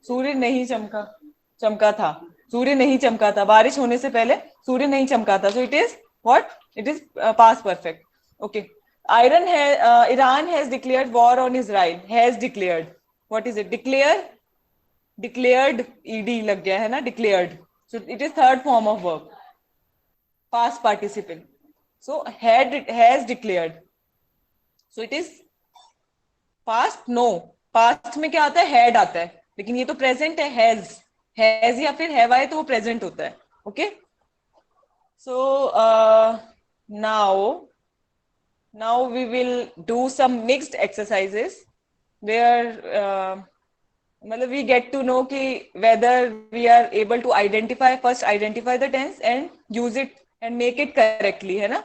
सूर्य नहीं चमका था. सूर्य नहीं चमका था. बारिश होने से पहले सूर्य नहीं चमका था. सो it is what? It is past perfect. Okay. Iran has declared war on Israel. Has declared. What is it? Declare. Declared. Ed लग गया है ना. Declared. So it is third form of verb. Past participle. So has declared. So it is past. No. Past में क्या आता है? Had आता है. लेकिन ये तो present है. Has या फिर have आए तो वो present होता है. Okay. So now we will do some mixed exercises where we get to know ki whether we are able to identify the tense and use it and make it correctly, है ना.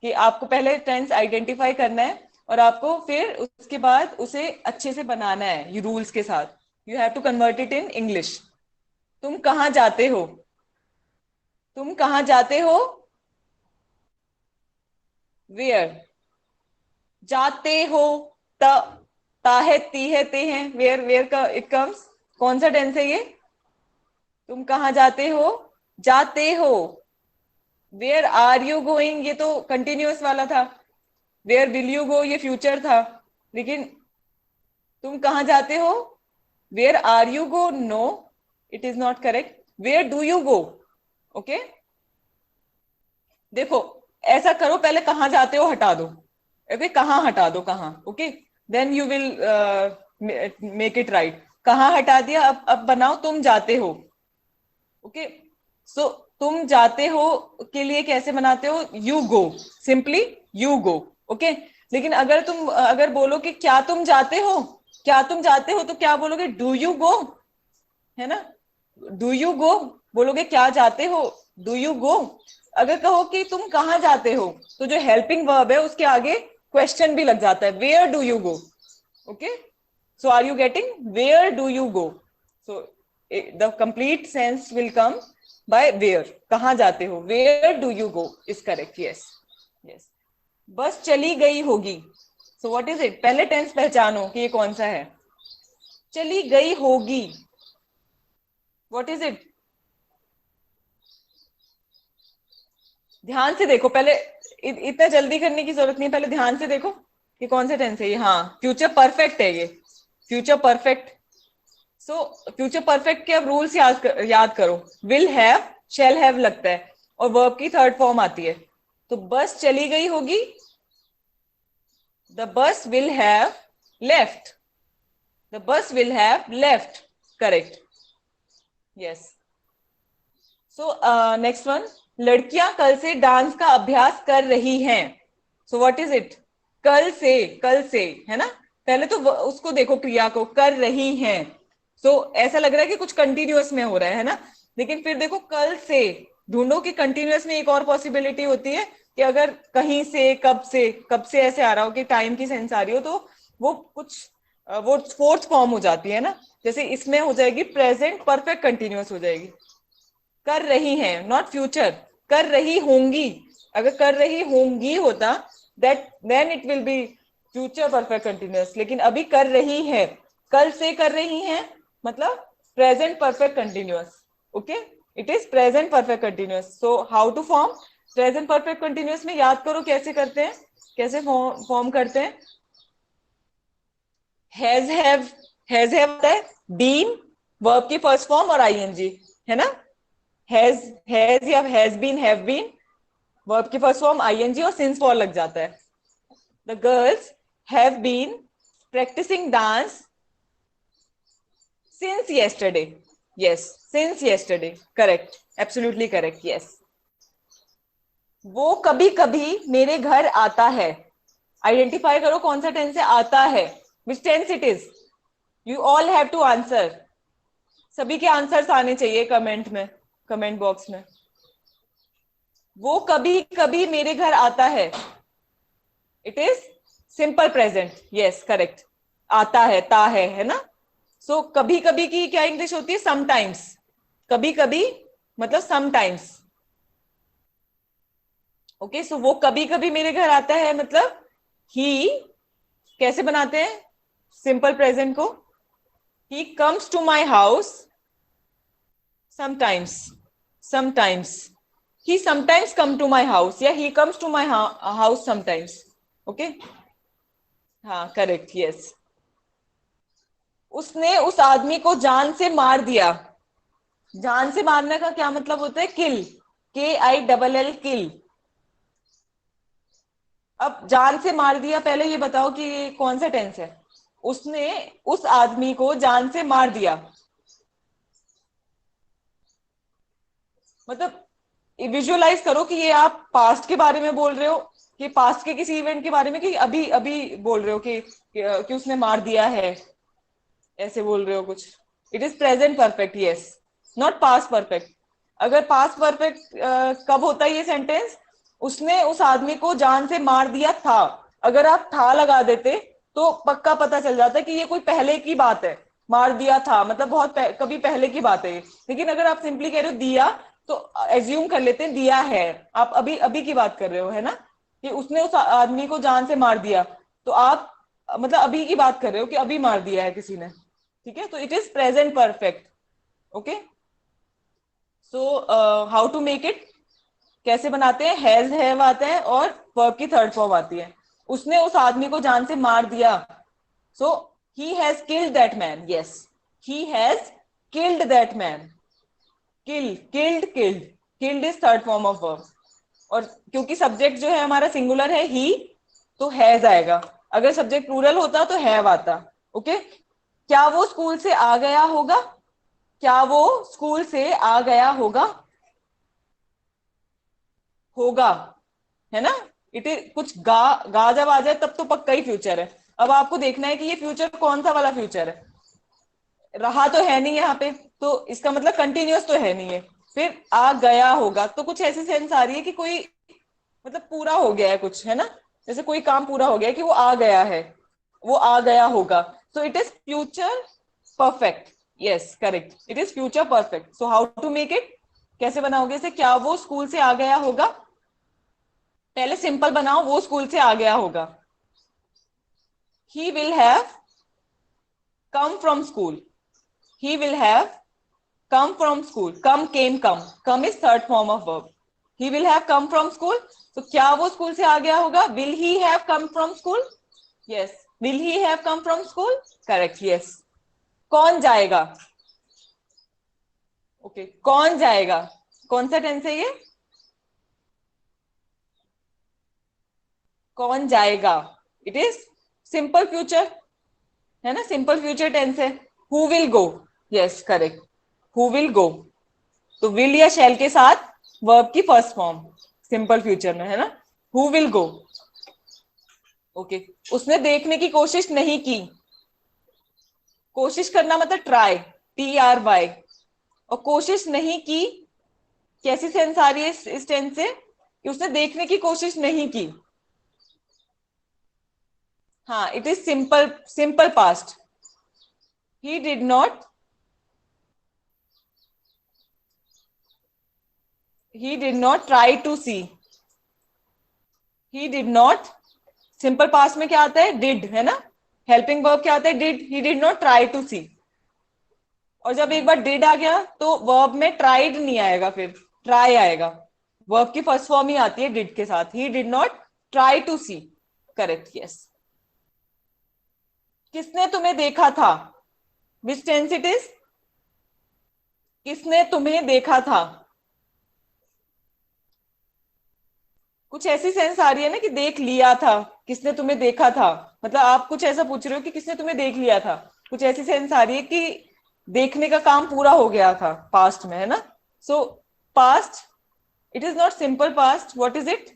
कि आपको पहले टेंस आइडेंटिफाई करना है और आपको फिर उसके बाद उसे अच्छे से बनाना है ये रूल्स के साथ. You have to convert it in English. तुम कहाँ जाते हो? तुम कहाँ जाते हो, वेयर, जाते हो, त, ता है, ती है, ते है, वेयर का इट कम्स, कौन सा टेंस है ये, तुम कहाँ जाते हो, जाते हो, वेयर आर यू गोइंग ये तो कंटिन्यूअस वाला था, वेयर विल यू गो ये फ्यूचर था, लेकिन तुम कहाँ जाते हो, where are you go, no it is not correct, where do you go, okay. देखो ऐसा करो, पहले कहाँ जाते हो हटा दो, ओके, कहाँ हटा दो, कहाँ, okay, then you will make it right, कहाँ हटा दिया, अब बनाओ तुम जाते हो, ओके। सो तुम जाते हो के लिए कैसे बनाते हो, you go, simply you go, okay. लेकिन अगर तुम अगर बोलो कि क्या तुम जाते हो, क्या तुम जाते हो, तो क्या बोलोगे, डू यू गो, है ना, डू यू गो, बोलोगे क्या जाते हो, डू यू गो। अगर कहो कि तुम कहाँ जाते हो, तो जो हेल्पिंग वर्ब है उसके आगे क्वेश्चन भी लग जाता है, where do you go, okay. So are you getting, where do you go, so the complete sense will come by where, कहाँ जाते हो, where do you go is correct, yes yes. Bus चली गई होगी, सो व्हाट इज इट, पहले टेंस पहचानो कि ये कौन सा है, चली गई होगी, व्हाट इज इट, ध्यान से देखो पहले, इतना जल्दी करने की जरूरत नहीं, पहले ध्यान से देखो कि कौन सा टेंस है ये, हाँ फ्यूचर परफेक्ट है ये, future perfect. So future perfect के अब रूल्स याद करो, विल हैव, शैल हैव लगता है, और वर्ब की थर्ड फॉर्म आती है, तो बस चली गई होगी, the bus will have left, the bus will have left, correct, yes. So next one, लड़कियां कल से डांस का अभ्यास कर रही हैं, सो व्हाट इज इट, कल से, है ना, पहले तो उसको देखो, क्रिया को, कर रही हैं, सो ऐसा लग रहा है कि कुछ कंटिन्यूअस में हो रहा है ना, लेकिन फिर देखो कल से, ढूंढो कि कंटिन्यूअस में एक और पॉसिबिलिटी होती है कि अगर कहीं से, कब से ऐसे आ रहा हो कि टाइम की सेंस आ रही हो, तो वो कुछ वो फोर्थ फॉर्म हो जाती है ना, जैसे इसमें हो जाएगी प्रेजेंट परफेक्ट कंटिन्यूअस हो जाएगी, कर रही हैं, नॉट फ्यूचर, कर रही होंगी, अगर कर रही होंगी होता that then it will be future perfect continuous, लेकिन अभी कर रही है, कल से कर रही हैं, मतलब present perfect continuous, okay, it is present perfect continuous. So how to form present perfect continuous में, याद करो कैसे करते हैं, कैसे फॉर्म करते हैं, हैज हैव होता है, बीन वर्ब की फर्स्ट फॉर्म और आईएनजी, है ना, हैज या has been, have been verb की फर्स्ट फॉर्म आईएनजी और सिंस फॉर लग जाता है। The girls have been practising dance since yesterday, yes, since yesterday, correct, absolutely correct, yes। वो कभी कभी मेरे घर आता है, आइडेंटिफाई करो कौन सा टेंस है, आता है, which tense it is, you all have to answer, सभी के आंसर्स आने चाहिए कमेंट में, कमेंट बॉक्स में। वो कभी कभी मेरे घर आता है, it is simple present, yes correct, आता है, ता है ना। सो कभी कभी की क्या इंग्लिश होती है, समटाइम्स, कभी कभी मतलब समटाइम्स, ओके। सो वो कभी कभी मेरे घर आता है मतलब ही, कैसे बनाते हैं सिंपल प्रेजेंट को, he comes to my house sometimes, sometimes, he sometimes come to my house या he comes to my house sometimes, okay, हाँ करेक्ट, यस। उसने उस आदमी को जान से मार दिया, जान से मारने का क्या मतलब होता है, किल, KILL किल। अब जान से मार दिया, पहले ये बताओ कि ये कौन सा टेंस है, उसने उस आदमी को जान से मार दिया, मतलब विजुअलाइज करो कि ये आप पास्ट के बारे में बोल रहे हो, कि पास्ट के किसी इवेंट के बारे में, कि अभी अभी बोल रहे हो कि उसने मार दिया है, ऐसे बोल रहे हो कुछ। It is present perfect, yes, not past perfect. अगर पास्ट परफेक्ट कब होता है ये सेंटेंस, उसने उस आदमी को जान से मार दिया था, अगर आप था लगा देते तो पक्का पता चल जाता है कि ये कोई पहले की बात है, मार दिया था मतलब बहुत कभी पहले की बात है, लेकिन अगर आप सिंपली कह रहे हो दिया, तो एज्यूम कर लेते हैं दिया है, आप अभी अभी की बात कर रहे हो है ना, कि उसने उस आदमी को जान से मार दिया, तो आप मतलब अभी की बात कर रहे हो कि अभी मार दिया है किसी ने, ठीक है, तो it is present perfect. Okay, so how to make it, कैसे बनाते हैं, हैज हैव आता है और वर्ब की थर्ड फॉर्म आती है। उसने उस आदमी को जान से मार दिया, so he has killed that man, yes, he has killed that man, killed is third form of verb. और क्योंकि सब्जेक्ट जो है हमारा सिंगुलर है ही, तो हैज आएगा, अगर सब्जेक्ट प्लूरल होता तो हैव आता। ओके, क्या वो स्कूल से आ गया होगा, क्या वो स्कूल से आ गया होगा, होगा, है ना, इट इज कुछ गा जब आ जाए तब तो पक्का ही फ्यूचर है। अब आपको देखना है कि ये फ्यूचर कौन सा वाला फ्यूचर है, रहा तो है नहीं यहाँ पे, तो इसका मतलब कंटिन्यूअस तो है नहीं है। फिर आ गया होगा, तो कुछ ऐसी सेंस आ रही है कि कोई मतलब पूरा हो गया है कुछ, है ना, जैसे कोई काम पूरा हो गया कि वो आ गया है, वो आ गया होगा, so it is future perfect, yes correct, it is future perfect. So how to make it, कैसे बनाओगे इसे, क्या वो स्कूल से आ गया होगा, पहले सिंपल बनाओ, वो स्कूल से आ गया होगा, ही will have come from school, he will have come from school, come is third form of verb, he will have come from school, तो क्या वो स्कूल से आ गया होगा, will he have come from school, yes, will he have come from school, correct, yes। कौन जाएगा, ओके, कौन जाएगा, कौन सा टेंस है ये, कौन जाएगा, इट इज सिंपल फ्यूचर, है ना, सिंपल फ्यूचर टेंस है। Who will go, yes correct, who will go, तो विल या शैल के साथ वर्ब की फर्स्ट फॉर्म सिंपल फ्यूचर में, है ना, हु विल गो। ओके, उसने देखने की कोशिश नहीं की, कोशिश करना मतलब ट्राई, TRY, और कोशिश नहीं की, कैसी सेंस आ रही है इस टेंस से, कि उसने देखने की कोशिश नहीं की। हाँ, it is simple, simple past, he did not, he did not try to see, he did not, simple past में क्या आता है, डिड, है ना, हेल्पिंग वर्ब क्या आता है, did, he did not try to see। और जब एक बार डिड आ गया तो वर्ब में ट्राइड नहीं आएगा, फिर ट्राई आएगा, वर्ब की फर्स्ट फॉर्म ही आती है डिड के साथ, he did not try to see, correct, yes. किसने तुम्हें देखा था, विच टेंस इट इज, किसने तुम्हें देखा था, कुछ ऐसी सेंस आ रही है ना कि देख लिया था, किसने तुम्हें देखा था, मतलब आप कुछ ऐसा पूछ रहे हो कि किसने तुम्हें देख लिया था, कुछ ऐसी सेंस आ रही है कि देखने का काम पूरा हो गया था पास्ट में, है ना। सो past, it is not simple past, what is it,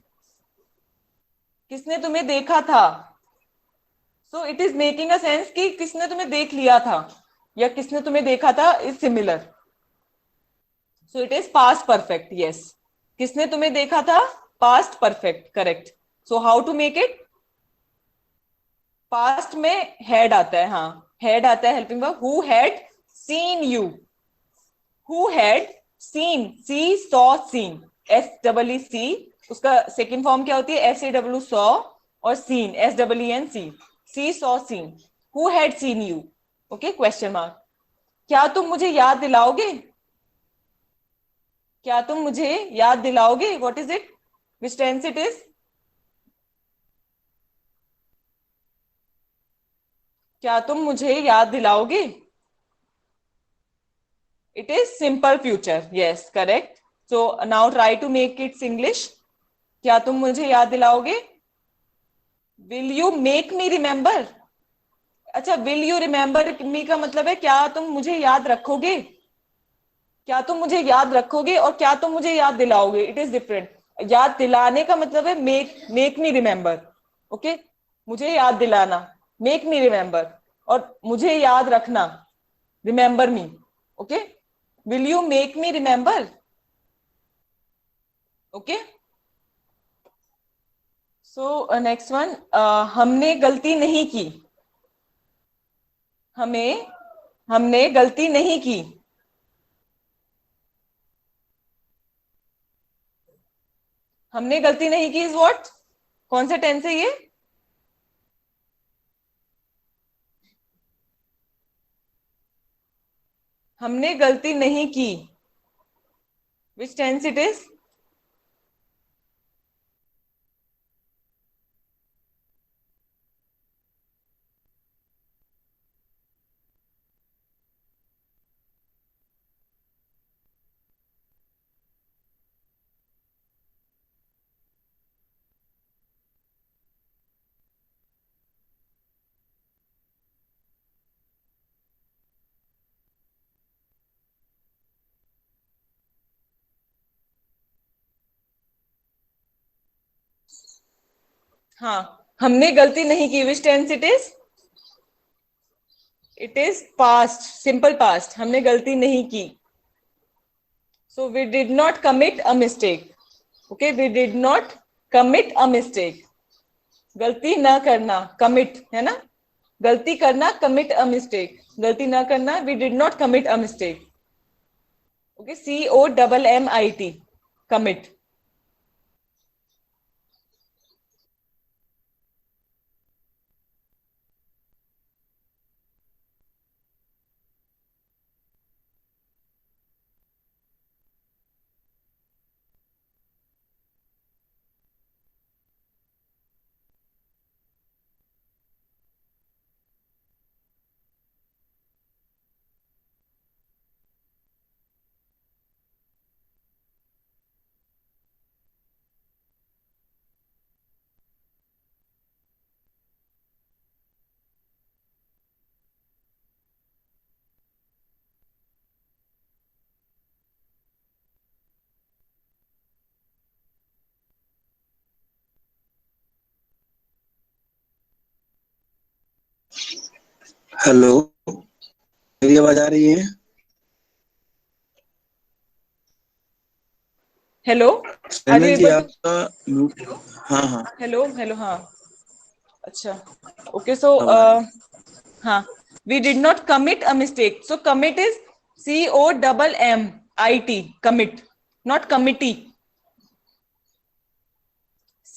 किसने तुम्हें देखा था, सो it is making a sense कि किसने तुम्हें देख लिया था या किसने तुम्हें देखा था is similar, so it is past perfect, yes, किसने तुम्हें देखा था, past perfect, correct. So how to make it, past में हैड आता है, हाँ हैड आता है helping verb, who had seen you, who had seen, see saw seen, SEEC, उसका सेकेंड फॉर्म क्या होती है, SAW सॉ, और seen SEEN see saw seen, who had seen you, okay, question mark. क्या तुम मुझे याद दिलाओगे, क्या तुम मुझे याद दिलाओगे, what is it, which tense it is, क्या तुम मुझे याद दिलाओगे, it is simple future, yes correct. So now try to make its English, क्या तुम मुझे याद दिलाओगे, will you make me remember, अच्छा विल यू रिमेम्बर मी का मतलब है क्या तुम मुझे याद रखोगे, क्या तुम मुझे याद रखोगे, और क्या तुम मुझे याद दिलाओगे, इट इज डिफरेंट। याद दिलाने का मतलब है मेक मी रिमेम्बर, ओके, मुझे याद दिलाना, मेक मी रिमेम्बर, और मुझे याद रखना, remember me, okay, will you make me remember, okay. So next one, हमने गलती नहीं की, हमने गलती नहीं की, हमने गलती नहीं की इज व्हाट? कौन सा टेंस है ये? हमने गलती नहीं की, विच टेंस इट इज? हाँ, हमने गलती नहीं की, which tense it is? It is past, simple past, हमने गलती नहीं की. So we did not commit a mistake. Okay, we did not commit a mistake. गलती न करना, commit है ना? गलती करना, commit a mistake. गलती न करना, we did not commit a mistake. Okay, COMMIT, commit. Hello, मेरी आवाज आ रही है? Hello, are you Samil ji able to? आपका म्यूट। हाँ हाँ, Hello, hello, हाँ. अच्छा. Okay, so अब आ रही है। हाँ, we did not commit a mistake. So commit is COMMIT, commit, not committee.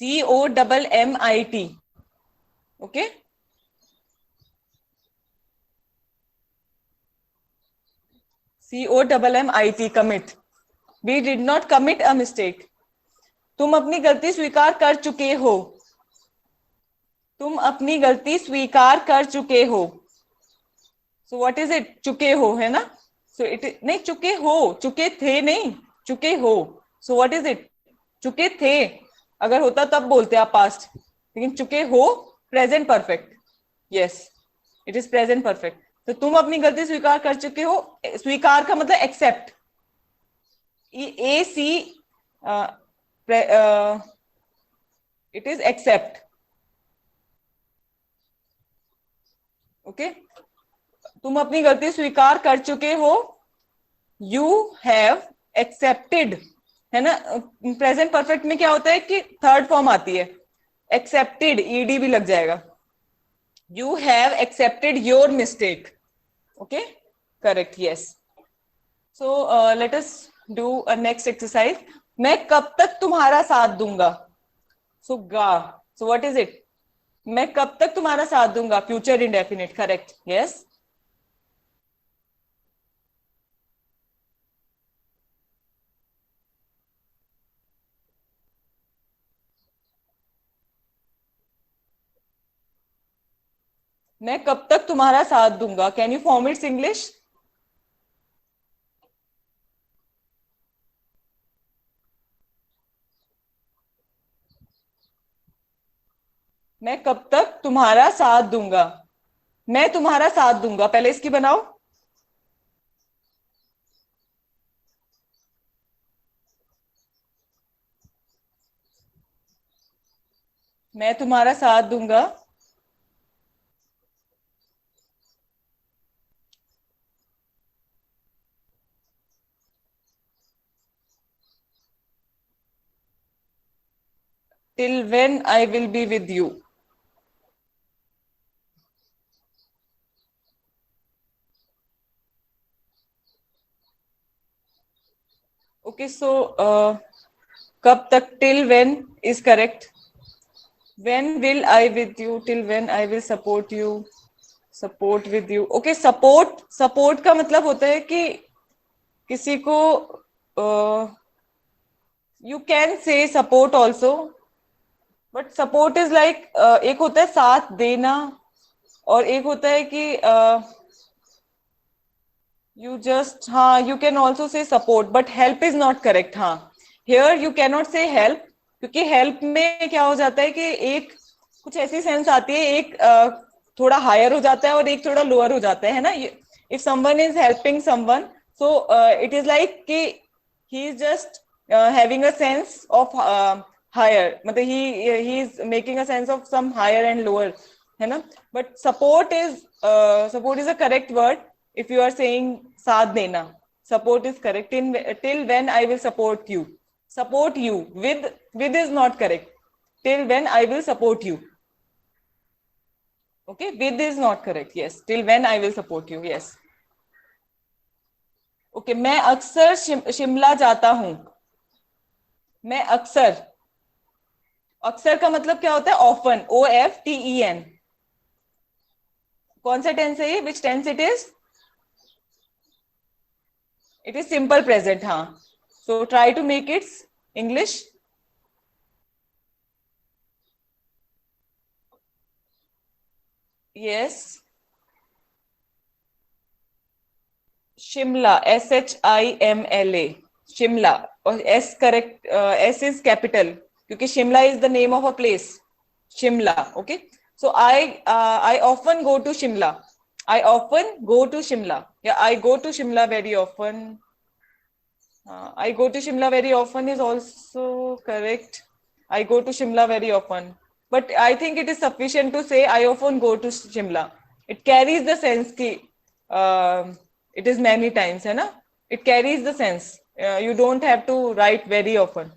COMMIT. Okay. COMMIT, commit. We did not commit a mistake. तुम अपनी गलती स्वीकार कर चुके हो. तुम अपनी गलती स्वीकार कर चुके हो. So what is it? चुके हो है ना? So it नहीं, चुके हो, चुके थे नहीं, चुके हो. So what is it? चुके थे अगर होता तब बोलते आप पास्ट, लेकिन चुके हो present perfect. Yes, it is present perfect. तो तुम अपनी गलती स्वीकार कर चुके हो. स्वीकार का मतलब accept. A C, it is accept. Okay, तुम अपनी गलती स्वीकार कर चुके हो. यू हैव एक्सेप्टेड है ना? प्रेजेंट परफेक्ट में क्या होता है कि थर्ड फॉर्म आती है, एक्सेप्टेड, ईडी भी लग जाएगा. You have accepted your mistake. Okay, correct, yes. So let us do a next exercise. मैं कब तक तुम्हारा साथ दूंगा. सो गा, सो व्हाट इज इट? मैं कब तक तुम्हारा साथ दूंगा, फ्यूचर इंडेफिनिट, करेक्ट, यस. मैं कब तक तुम्हारा साथ दूंगा, can you form its English? मैं कब तक तुम्हारा साथ दूंगा. मैं तुम्हारा साथ दूंगा, पहले इसकी बनाओ. मैं तुम्हारा साथ दूंगा. Till when I will be with you. Okay, so कब तक, till when is correct. When will I with you, till when I will support you, support with you. Okay, support का मतलब होता है कि किसी को you can say support also, but support is like एक होता है साथ देना, और एक होता है कि you just, हाँ, you can also say support, but help is not correct. हाँ, here you cannot say help, क्योंकि help में क्या हो जाता है कि एक कुछ ऐसी सेंस आती है, एक थोड़ा हायर हो जाता है और एक थोड़ा लोअर हो जाता है ना. if someone is helping someone, so it is like कि he is just having a sense of higher, मतलब he is making a sense of some higher and lower, है ना. but support is a correct word. if you are saying साथ देना, support is correct. till when I will support you, support you. with is not correct. till when I will support you. okay, with is not correct. yes, till when I will support you. yes. okay, मैं अक्सर शिमला जाता हूं. मैं अक्सर, अक्सर का मतलब क्या होता है, ऑफन, OFTEN. कौन सा टेंस है ये, which tense it is. it is simple present. हाँ, so try to make it English. yes, Shimla, SHIMLA, Shimla. और S correct, S is capital, क्योंकि Shimla is the name of a place. Shimla. Okay, so I often go to Shimla. I often go to Shimla, या I go to Shimla very often. I go to Shimla very often is also correct. I go to Shimla very often, but I think it is sufficient to say I often go to Shimla. It carries the sense कि it is many times, है ना. It carries the sense. You don't have to write very often.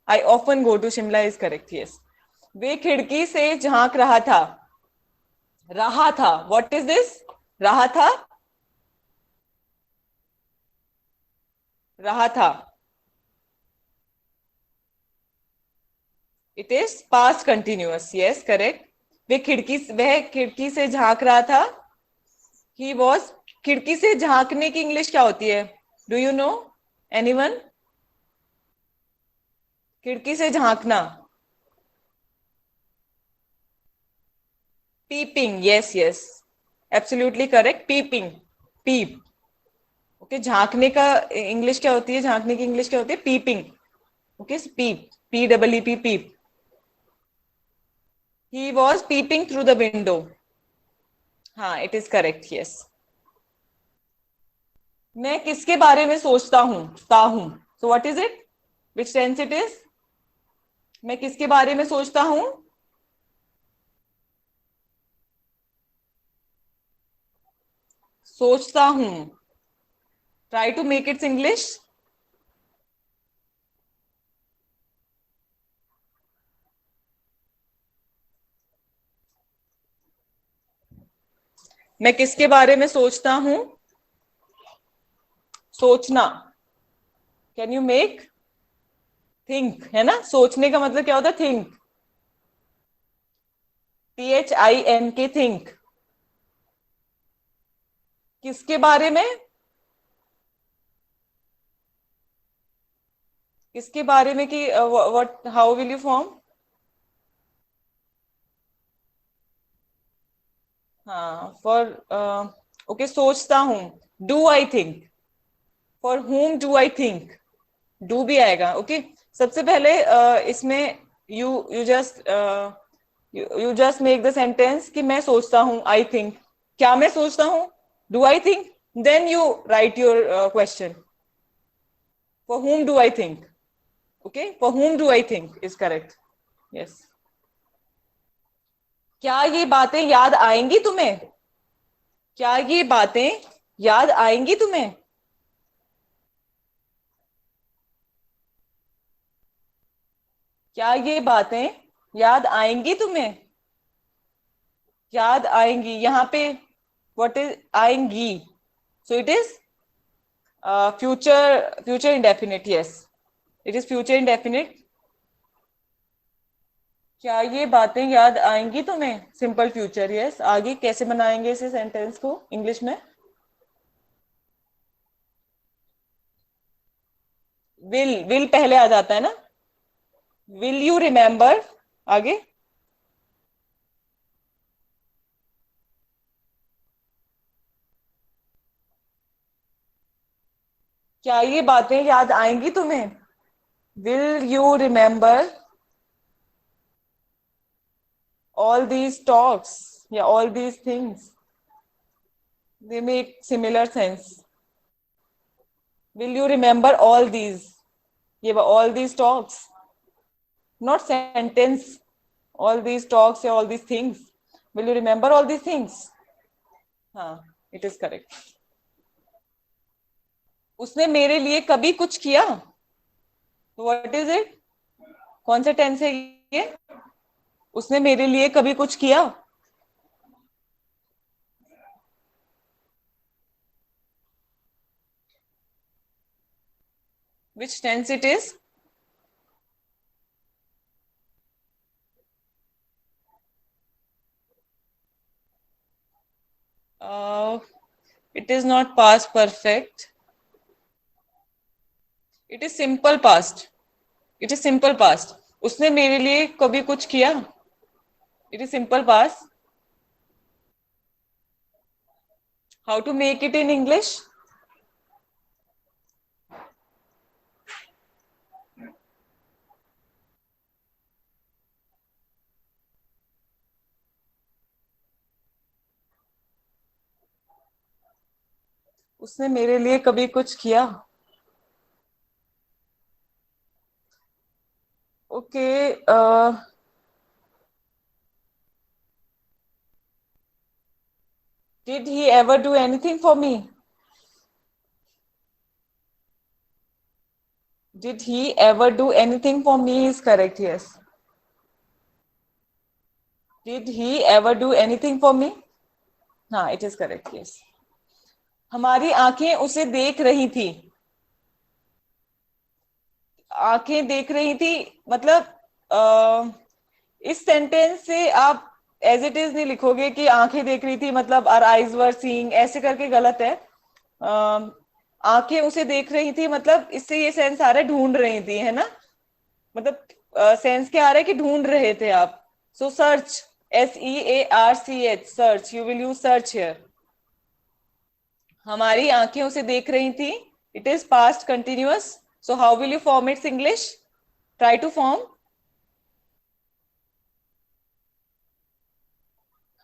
I often go to Shimla is correct. yes. वे खिड़की से झांक रहा था. रहा था, what is this. रहा था, रहा था. It is past continuous. Yes, correct. वह खिड़की से झांक रहा था. He was. खिड़की से झांकने की इंग्लिश क्या होती है, डू यू नो एनीवन. खिड़की से झांकना, peeping. Yes yes, absolutely correct. Peeping, peep. Okay, झांकने का इंग्लिश क्या होती है, झांकने की इंग्लिश क्या होती है, peeping. Okay, peep, PEEP, peep. He was peeping through the window. हाँ, it is correct. yes. मैं किसके बारे में सोचता हूँ, ता हूँ. so what is it, which tense it is. मैं किसके बारे में सोचता हूँ, सोचता हूँ. try to make it English. मैं किसके बारे में सोचता हूं, सोचना. कैन यू मेक थिंक, है ना. सोचने का मतलब क्या होता है, थिंक. THINK, think. किसके बारे में, किसके बारे में कि what, how will you form. हाँ, फॉर. ओके, सोचता हूं, do I think. For whom do I think, do भी आएगा. ओके, सबसे पहले इसमें you just make the sentence कि मैं सोचता हूं, आई थिंक. क्या मैं सोचता हूं, do I think. Then you write your question. For whom do I think. Okay, for whom do I think is correct. Yes. क्या ये बातें याद आएंगी तुम्हें, क्या ये बातें याद आएंगी तुम्हें. क्या ये बातें याद आएंगी तुम्हें, याद आएंगी. यहाँ पे व्हाट इज आएंगी, सो it is future indefinite. Yes, it is future indefinite. क्या ये बातें याद आएंगी तुम्हें? Simple future, yes. आगे कैसे बनाएंगे इसे सेंटेंस को इंग्लिश में? विल पहले आ जाता है ना। विल यू रिमेम्बर, आगे। क्या ये बातें याद आएंगी तुम्हें? Will you remember all these talks या all these things? They make similar sense. Will you remember all these, ये all these talks, not sentence. All these talks या all these things, will you remember all these things? हाँ, इट इज करेक्ट। उसने मेरे लिए कभी कुछ किया, तो व्हाट इज इट? कौन से टेंस है ये? उसने मेरे लिए कभी कुछ किया। Which tense it is? It is not past perfect, it is simple past. It is simple past. उसने मेरे लिए कभी कुछ किया, it is simple past. How to make it in English? उसने मेरे लिए कभी कुछ किया। Okay, did he ever do anything for me? Did he ever do anything for me is correct, yes. Did he ever do anything for me? हाँ, it is correct, yes. हमारी आंखें उसे देख रही थी। आंखें देख रही थी मतलब इस सेंटेंस से आप एज इट इज नहीं लिखोगे कि आंखें देख रही थी मतलब आर आईज वर सीइंग, ऐसे करके गलत है। आंखें उसे देख रही थी मतलब इससे ये सेंस आ रहा है ढूंढ रही थी, है ना। मतलब सेंस क्या आ रहा है कि ढूंढ रहे थे आप। So search, SEARCH, search, you will use search here. हमारी आंखें उसे देख रही थी, it is past continuous. So how will you form its English? Try to form.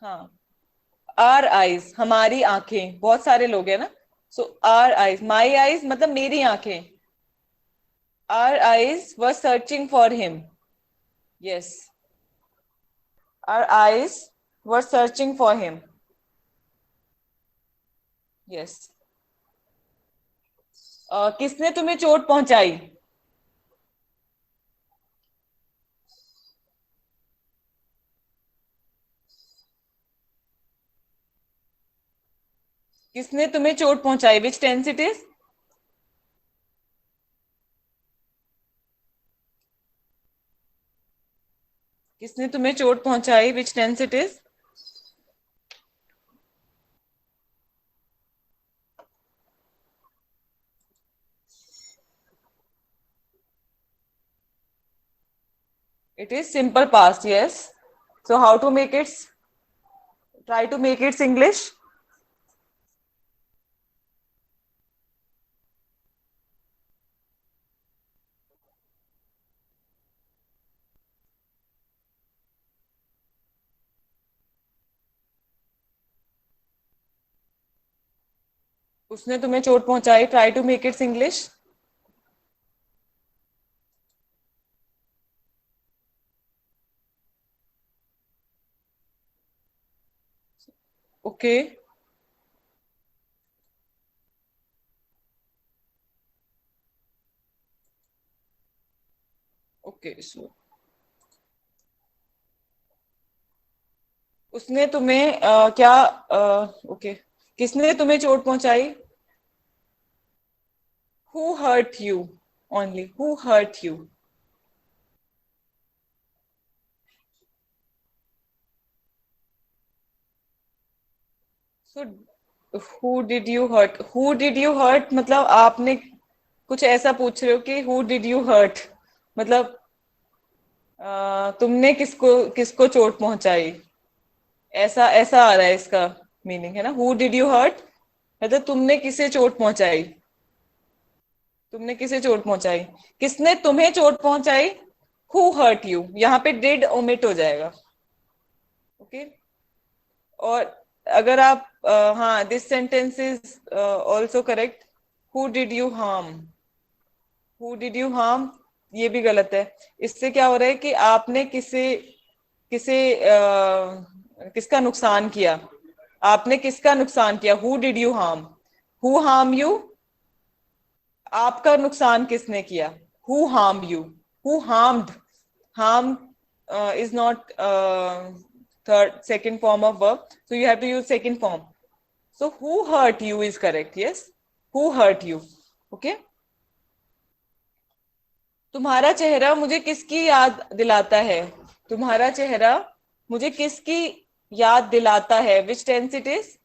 हाँ, आर आईज, हमारी आंखें, बहुत सारे लोग हैं ना। So our eyes, my eyes मतलब मेरी आंखें। Our eyes were searching for him, yes. Our eyes were searching for him, yes. किसने तुम्हें चोट पहुंचाई? किसने तुम्हें चोट पहुंचाई, विच टेंस इट इज? किसने तुम्हें चोट पहुंचाई, which tense it is? It is simple past, yes. So how to make it? Try to make it English. उसने तुम्हें चोट पहुंचाई, try to make it English. Okay. Okay, so उसने तुम्हें क्या, ओके, किसने तुम्हें चोट पहुंचाई? Who hurt you? Only who hurt you? So who did you hurt मतलब आपने कुछ ऐसा पूछ रहे हो कि हु डिड यू हर्ट, मतलब तुमने किसको किसको चोट पहुंचाई, ऐसा ऐसा आ रहा है इसका मीनिंग, है ना। हु डिड यू हर्ट मतलब तुमने किसे चोट पहुंचाई, तुमने किसे चोट पहुंचाई, किसने तुम्हें चोट पहुंचाई। हु हर्ट यू, यहाँ पे डिड ओमिट हो जाएगा। ओके। और अगर आप हाँ, this sentence is also correct. Who did you harm, who did you harm ये भी गलत है। इससे क्या हो रहा है कि आपने किसे किसे किसका नुकसान किया, आपने किसका नुकसान किया। Who did you harm, who harm you, आपका नुकसान किसने किया। Who harm you, who harmed, harm is not third second form of verb, so you have to use second form. So who hurt you is correct. Yes, who hurt you. Okay. तुम्हारा चेहरा मुझे किसकी याद दिलाता है, तुम्हारा चेहरा मुझे किसकी याद दिलाता है। Which tense it is,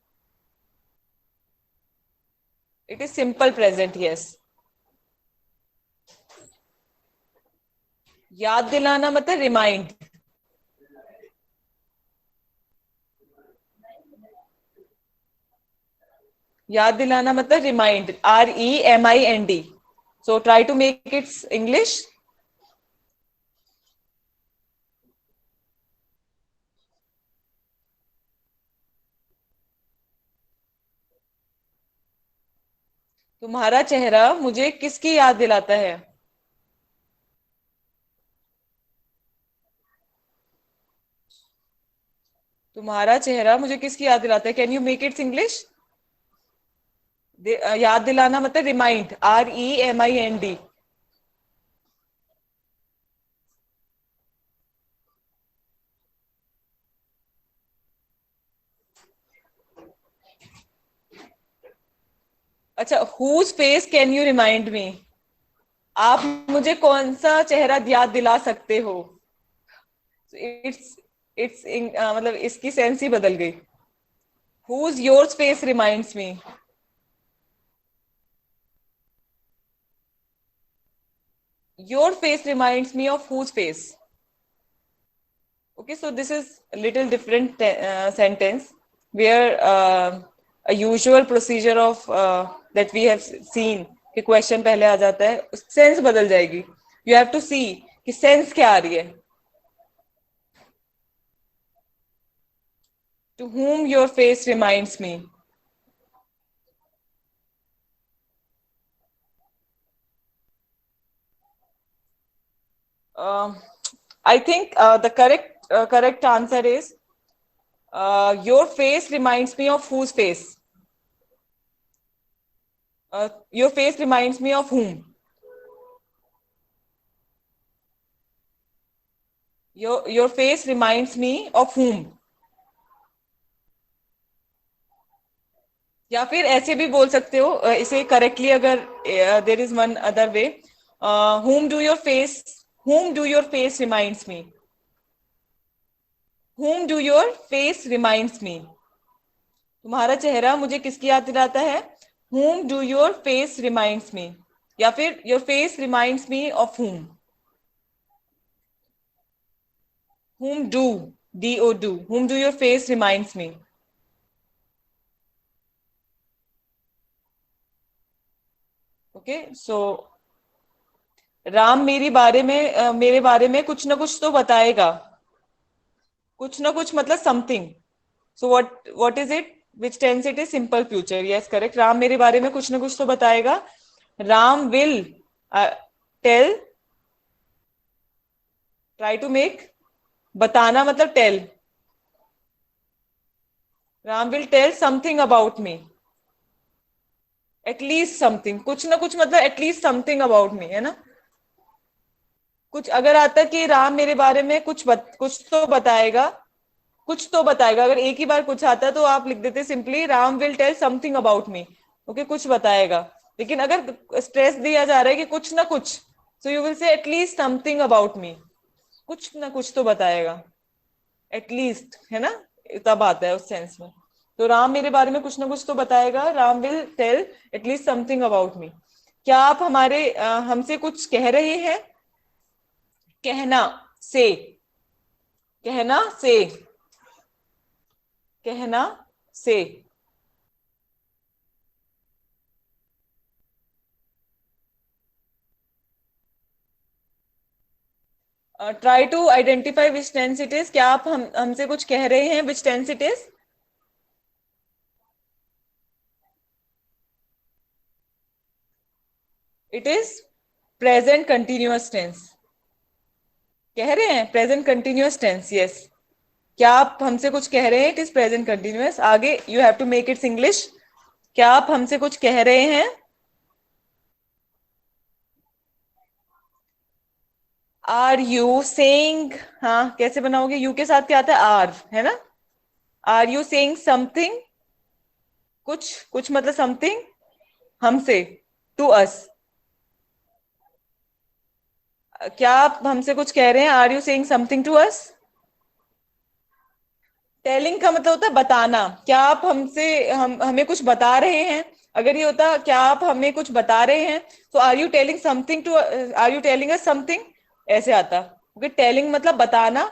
it is simple present. Yes, याद दिलाना मतलब रिमाइंड। याद दिलाना मतलब remind, REMIND। So try to make its English. तुम्हारा चेहरा मुझे किसकी याद दिलाता है। तुम्हारा चेहरा मुझे किसकी याद दिलाता है, can you make its English. याद दिलाना मतलब रिमाइंड, REMIND। अच्छा, whose face can you remind me, आप मुझे कौन सा चेहरा याद दिला सकते हो। इट्स इट्स मतलब इसकी सेंस ही बदल गई। Whose your face reminds me, your face reminds me of whose face. Okay, so this is a little different sentence where a usual procedure of that we have seen कि क्वेश्चन पहले आ जाता है, सेंस बदल जाएगी। यू हैव टू सी कि सेंस क्या आ रही है। To whom your face reminds me. I think the correct answer is your face reminds me of whose face. Your face reminds me of whom. Your face reminds me of whom. या फिर ऐसे भी बोल सकते हो इसे करेक्टली, अगर there is one other way, whom do your face, whom do your face reminds me, whom do your face reminds me। तुम्हारा चेहरा मुझे किसकी याद दिलाता है, whom do your face reminds me, या फिर your face reminds me of whom do, whom do your face reminds me। Okay, so Ram मेरे बारे में कुछ ना कुछ तो बताएगा, कुछ ना कुछ मतलब something. So what is it, which tense it is, simple future. Yes correct, Ram मेरे बारे में कुछ ना कुछ तो बताएगा। Ram will tell, try to make, बताना मतलब tell, Ram will tell something about me, at least something, कुछ ना कुछ मतलब एटलीस्ट समथिंग अबाउट मी, है ना। कुछ अगर आता कि राम मेरे बारे में कुछ तो बताएगा, कुछ तो बताएगा, अगर एक ही बार कुछ आता तो आप लिख देते simply Ram will tell something about me. Okay, कुछ बताएगा। लेकिन अगर स्ट्रेस दिया जा रहा है कि कुछ ना कुछ, so you will say at least something about मी, कुछ ना कुछ तो बताएगा, एटलीस्ट, है ना, तब आता है उस सेंस में। तो राम मेरे बारे में कुछ ना कुछ तो बताएगा. Ram will tell at least something about me. क्या आप हमसे कुछ कह रहे हैं? कहना से. कहना से. कहना से. Try to identify which tense it is. क्या आप हमसे कुछ कह रहे हैं? Which tense it is? It is present continuous tense. कह रहे हैं प्रेजेंट कंटिन्यूअस टेंस. यस. क्या आप हमसे कुछ कह रहे हैं? It is present continuous. आगे you have to make its English. क्या आप हमसे कुछ कह रहे हैं? Are you saying. हाँ, कैसे बनाओगे? यू के साथ क्या आता है? आर, है ना. Are you saying something. कुछ. कुछ मतलब समथिंग हमसे. To us. क्या आप हमसे कुछ कह रहे हैं? Are you saying something to us. Telling का मतलब होता है बताना. क्या आप हमें कुछ बता रहे हैं? अगर ये होता क्या आप हमें कुछ बता रहे हैं, तो are you telling something to, are you telling us something, ऐसे आता. ओके, टेलिंग मतलब बताना.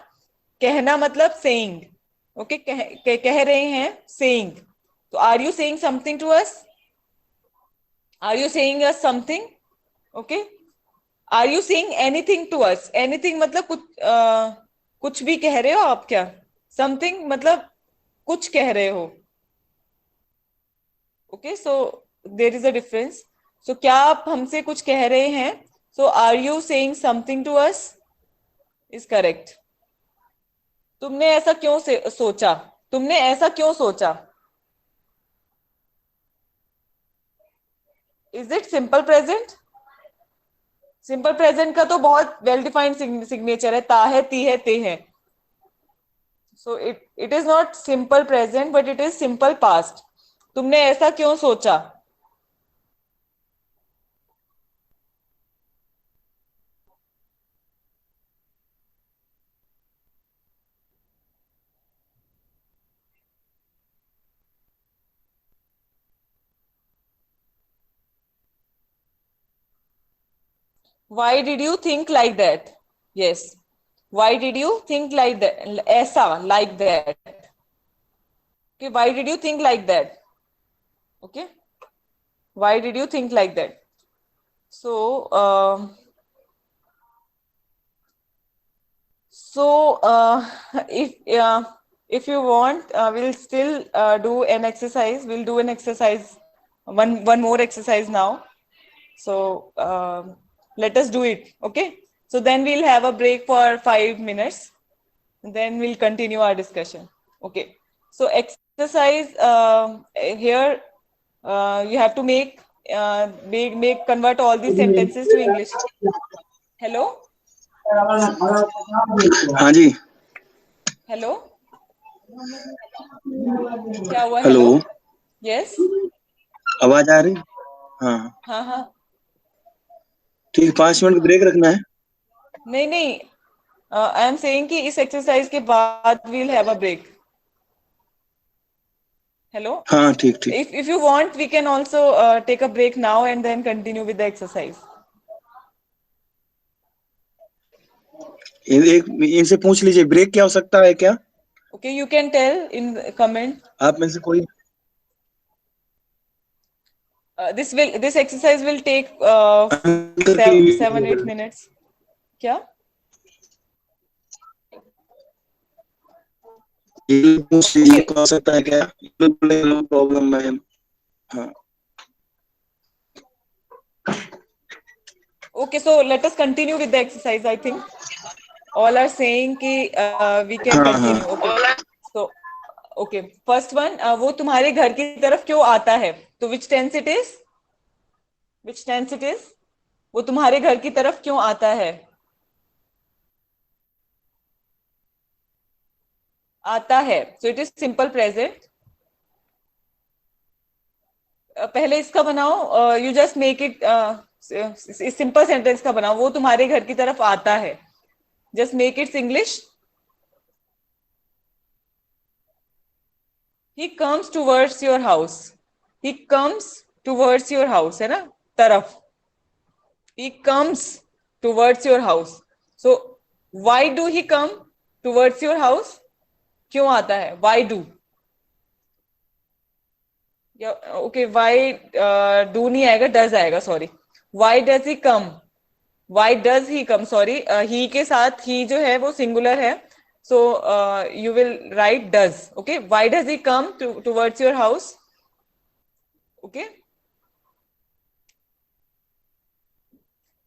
कहना मतलब सेइंग. ओके, कह रहे हैं, सेइंग. तो are you saying something to us. Are you saying us something. Okay. Are you saying anything to us. Anything मतलब कुछ भी कह रहे हो आप क्या. समथिंग मतलब कुछ कह रहे हो. Okay, so there is a difference. So क्या आप हमसे कुछ कह रहे हैं? So are you saying something to us is correct. तुमने ऐसा क्यों सोचा. तुमने ऐसा क्यों सोचा. Is it simple present. Simple present का तो बहुत वेल डिफाइंड सिग्नेचर है. ता है, ती है, ते है. सो it is not simple present but it is simple past. तुमने ऐसा क्यों सोचा. Why did you think like that? Yes. Why did you think like that? ऐसा, like that. Okay. Why did you think like that? Okay. Why did you think like that? So, if if you want, we'll still do an exercise. We'll do an exercise, one more exercise now. So let us do it. Okay. So then we'll have a break for 5 minutes. Then we'll continue our discussion. Okay. So exercise here, you have to convert all these sentences to English. Hello. हाँ जी. हेलो. क्या हुआ? हेलो. हेलो. यस. आवाज आ रही. हाँ. हाँ हाँ. ठीक, 5 मिनट ब्रेक रखना है. नहीं नहीं, आई एम सेइंग कि इस एक्सरसाइज के बाद we'll have a break. Hello. हाँ, ठीक ठीक. if you want we can also take a break now and then continue with the exercise. एक इनसे पूछ लीजिए ब्रेक क्या हो सकता है क्या. Okay, you can tell in the comment. आप में से कोई. This exercise will take uncle की 7-8 minutes. क्या? ये पूछ लीजिए Okay. क्या हो सकता है क्या. No problem ma'am. हाँ. Okay, so let us continue with the exercise. I think all are saying कि we can हाँ हाँ. continue. Okay. So okay, first one, वो तुम्हारे घर की तरफ क्यों आता है. तो which tense it is? Which tense it is? वो तुम्हारे घर की तरफ क्यों आता है. आता है. So it is simple present. पहले इसका बनाओ. यू जस्ट मेक इट, इस सिंपल सेंटेंस का बनाओ. वो तुम्हारे घर की तरफ आता है. Just make its English. He comes towards your house, he comes towards your house है ना, तरफ, he comes towards your house. So why do he come towards your house? क्यों आता है? Why do? या ओके, why do नहीं आएगा, does आएगा, sorry. Why does he come? Why does he come? Sorry, he के साथ he जो है वो सिंगुलर है, so you will write does. Okay, why does he come towards your house? Okay,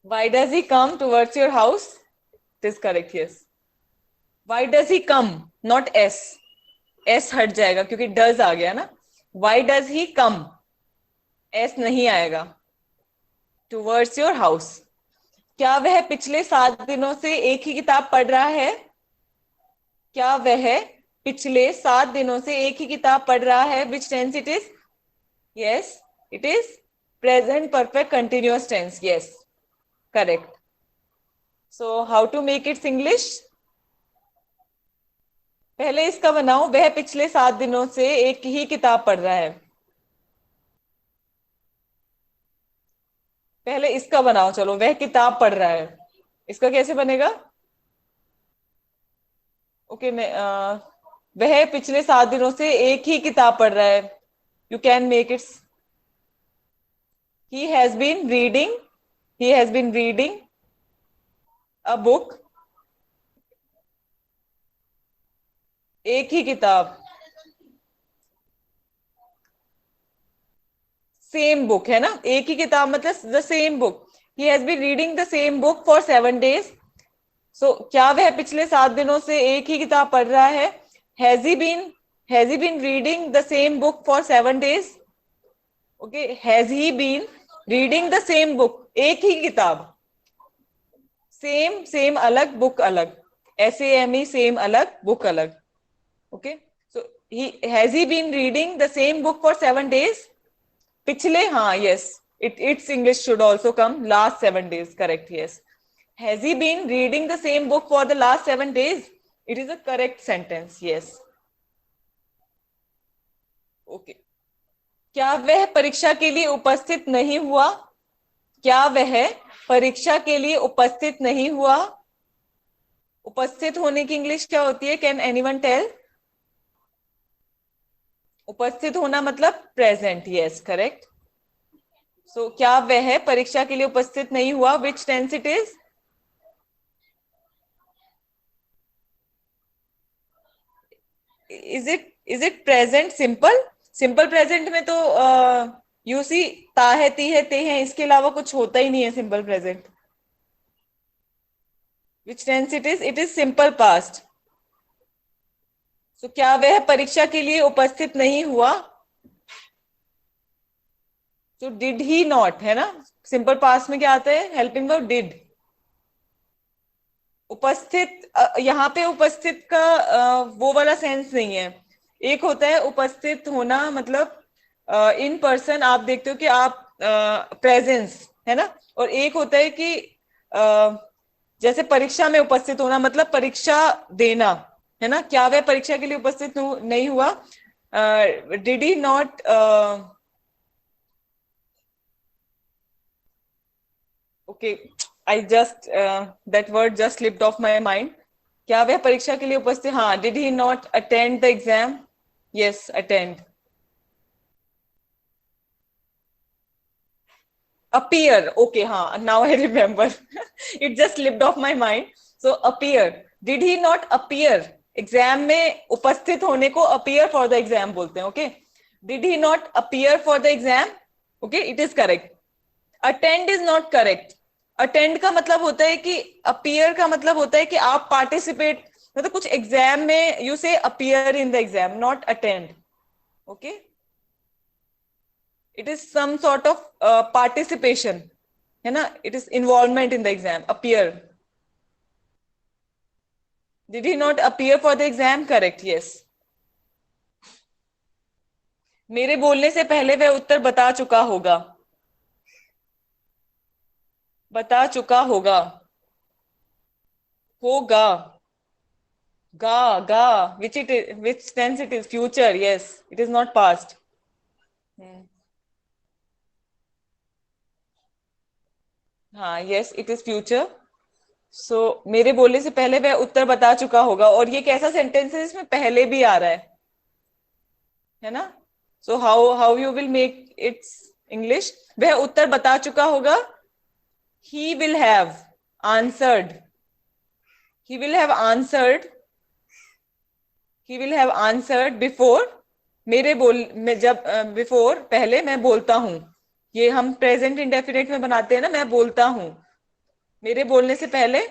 why does he come towards your house? It is correct, yes. Why does he come? Not s. s हट जाएगा क्योंकि does आ गया ना. Why does he come? s नहीं आएगा. Towards your house. क्या वह पिछले 7 दिनों से एक ही किताब पढ़ रहा है? क्या वह पिछले 7 दिनों से एक ही किताब पढ़ रहा है? Which tense it is? Yes, it is present perfect continuous tense. Yes, correct. So how to make it Singlish? पहले इसका बनाओ, वह पिछले 7 दिनों से एक ही किताब पढ़ रहा है. पहले इसका बनाओ, चलो, वह किताब पढ़ रहा है. इसका कैसे बनेगा? ओके, मैं वह पिछले 7 दिनों से एक ही किताब पढ़ रहा है. You can make it, he has been reading, he has been reading a book. एक ही किताब, सेम बुक है ना, एक ही किताब मतलब the same book. He has been reading the same book for 7 days. So क्या वह पिछले 7 दिनों से एक ही किताब पढ़ रहा है? Has he been reading the same book for 7 days? Okay, has he been reading the same book, एक ही किताब. सेम सेम अलग, बुक अलग. SAME, सेम अलग, बुक अलग. Okay, so has he been reading the same book for 7 days? पिछले, हाँ, yes, its English should also come, last 7 days, correct, yes. Has he been reading the same book for the last 7 days? It is a correct sentence, yes. Okay, क्या वह परीक्षा के लिए उपस्थित नहीं हुआ? क्या वह परीक्षा के लिए उपस्थित नहीं हुआ? उपस्थित होने की इंग्लिश क्या होती है? Can anyone tell? उपस्थित होना मतलब प्रेजेंट, यस, करेक्ट. सो क्या वह परीक्षा के लिए उपस्थित नहीं हुआ? Which tense it is? Is it present simple? Simple present में तो यू सी, ता है, ती है, ते है, इसके अलावा कुछ होता ही नहीं है simple present. Which tense it is? It is simple past. So क्या वह परीक्षा के लिए उपस्थित नहीं हुआ? तो डिड ही नॉट है ना, सिंपल पास्ट में क्या आता है? Helping verb did. उपस्थित, यहाँ पे उपस्थित का वो वाला सेंस नहीं है. एक होता है उपस्थित होना मतलब इन पर्सन, आप देखते हो कि आप प्रेजेंस है ना, और एक होता है कि जैसे परीक्षा में उपस्थित होना मतलब परीक्षा देना है ना. क्या वह परीक्षा के लिए उपस्थित नहीं हुआ? Did he not, okay, I just, that word just slipped of my mind. क्या वह परीक्षा के लिए उपस्थित, हाँ, did he not attend the exam? Yes, attend. appear, okay, हाँ, now I remember. It just slipped off my mind. So appear, did he not appear? Exam में उपस्थित होने को appear for the exam बोलते हैं. okay, did he not appear for the exam? okay, it is correct. attend is not correct. attend का मतलब होता है कि, appear का मतलब होता है कि आप participate, मतलब कुछ एग्जाम में you say appear in the exam, not attend. okay, it is some sort of participation है ना, it is involvement in the exam. appear. did he not appear for the exam? correct, yes. मेरे बोलने से पहले वह उत्तर बता चुका होगा. बता चुका होगा, होगा, Ga, which tense it is? Future, yes. It is not past. हाँ, yes, it is future. So मेरे बोलने से पहले वह उत्तर बता चुका होगा, और ये कैसा सेंटेंस है इसमें पहले भी आ रहा है ना? So how you will make its English? वह उत्तर बता चुका होगा. He will have answered. He will have answered. He will have answered before. मेरे बोल में जब बिफोर पहले मैं बोलता हूं, ये हम प्रेजेंट इंडेफिनिट में बनाते हैं ना, मैं बोलता हूं. मेरे बोलने से पहले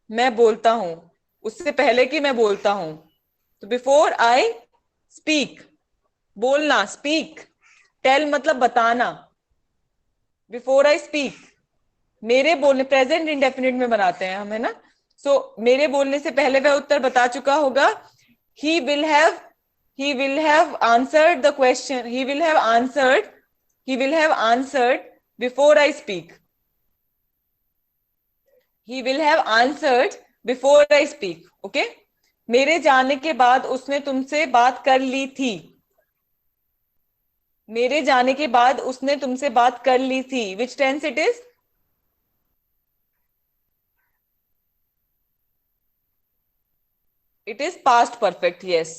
मैं बोलता हूं, उससे पहले कि मैं बोलता हूं. तो बिफोर आई स्पीक, बोलना, स्पीक. टेल मतलब बताना. बिफोर आई स्पीक, मेरे बोलने, प्रेजेंट इंडेफिनिट में बनाते हैं हम, है ना? सो मेरे बोलने से पहले वह उत्तर बता चुका होगा. he will have answered the question. He will have answered before I speak. He will have answered before I speak. Okay? मेरे जाने के बाद उसने तुमसे बात कर ली थी. मेरे जाने के बाद उसने तुमसे बात कर ली थी. Which tense it is? It is past perfect. Yes.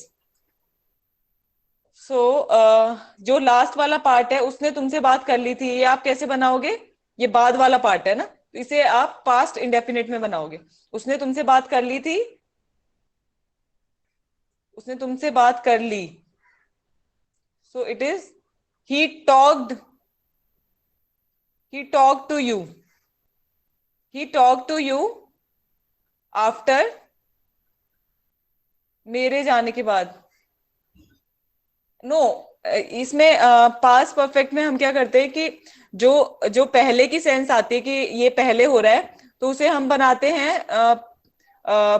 So जो लास्ट वाला पार्ट है, उसने तुमसे बात कर ली थी, ये आप कैसे बनाओगे? ये बाद वाला पार्ट है ना, तो इसे आप पास्ट इंडेफिनिट में बनाओगे. उसने तुमसे बात कर ली थी, उसने तुमसे बात कर ली. So it is he talked to you. He talked to you after, मेरे जाने के बाद. नो, इसमें पास्ट परफेक्ट में हम क्या करते हैं कि जो पहले की सेंस आती है कि ये पहले हो रहा है, तो उसे हम बनाते हैं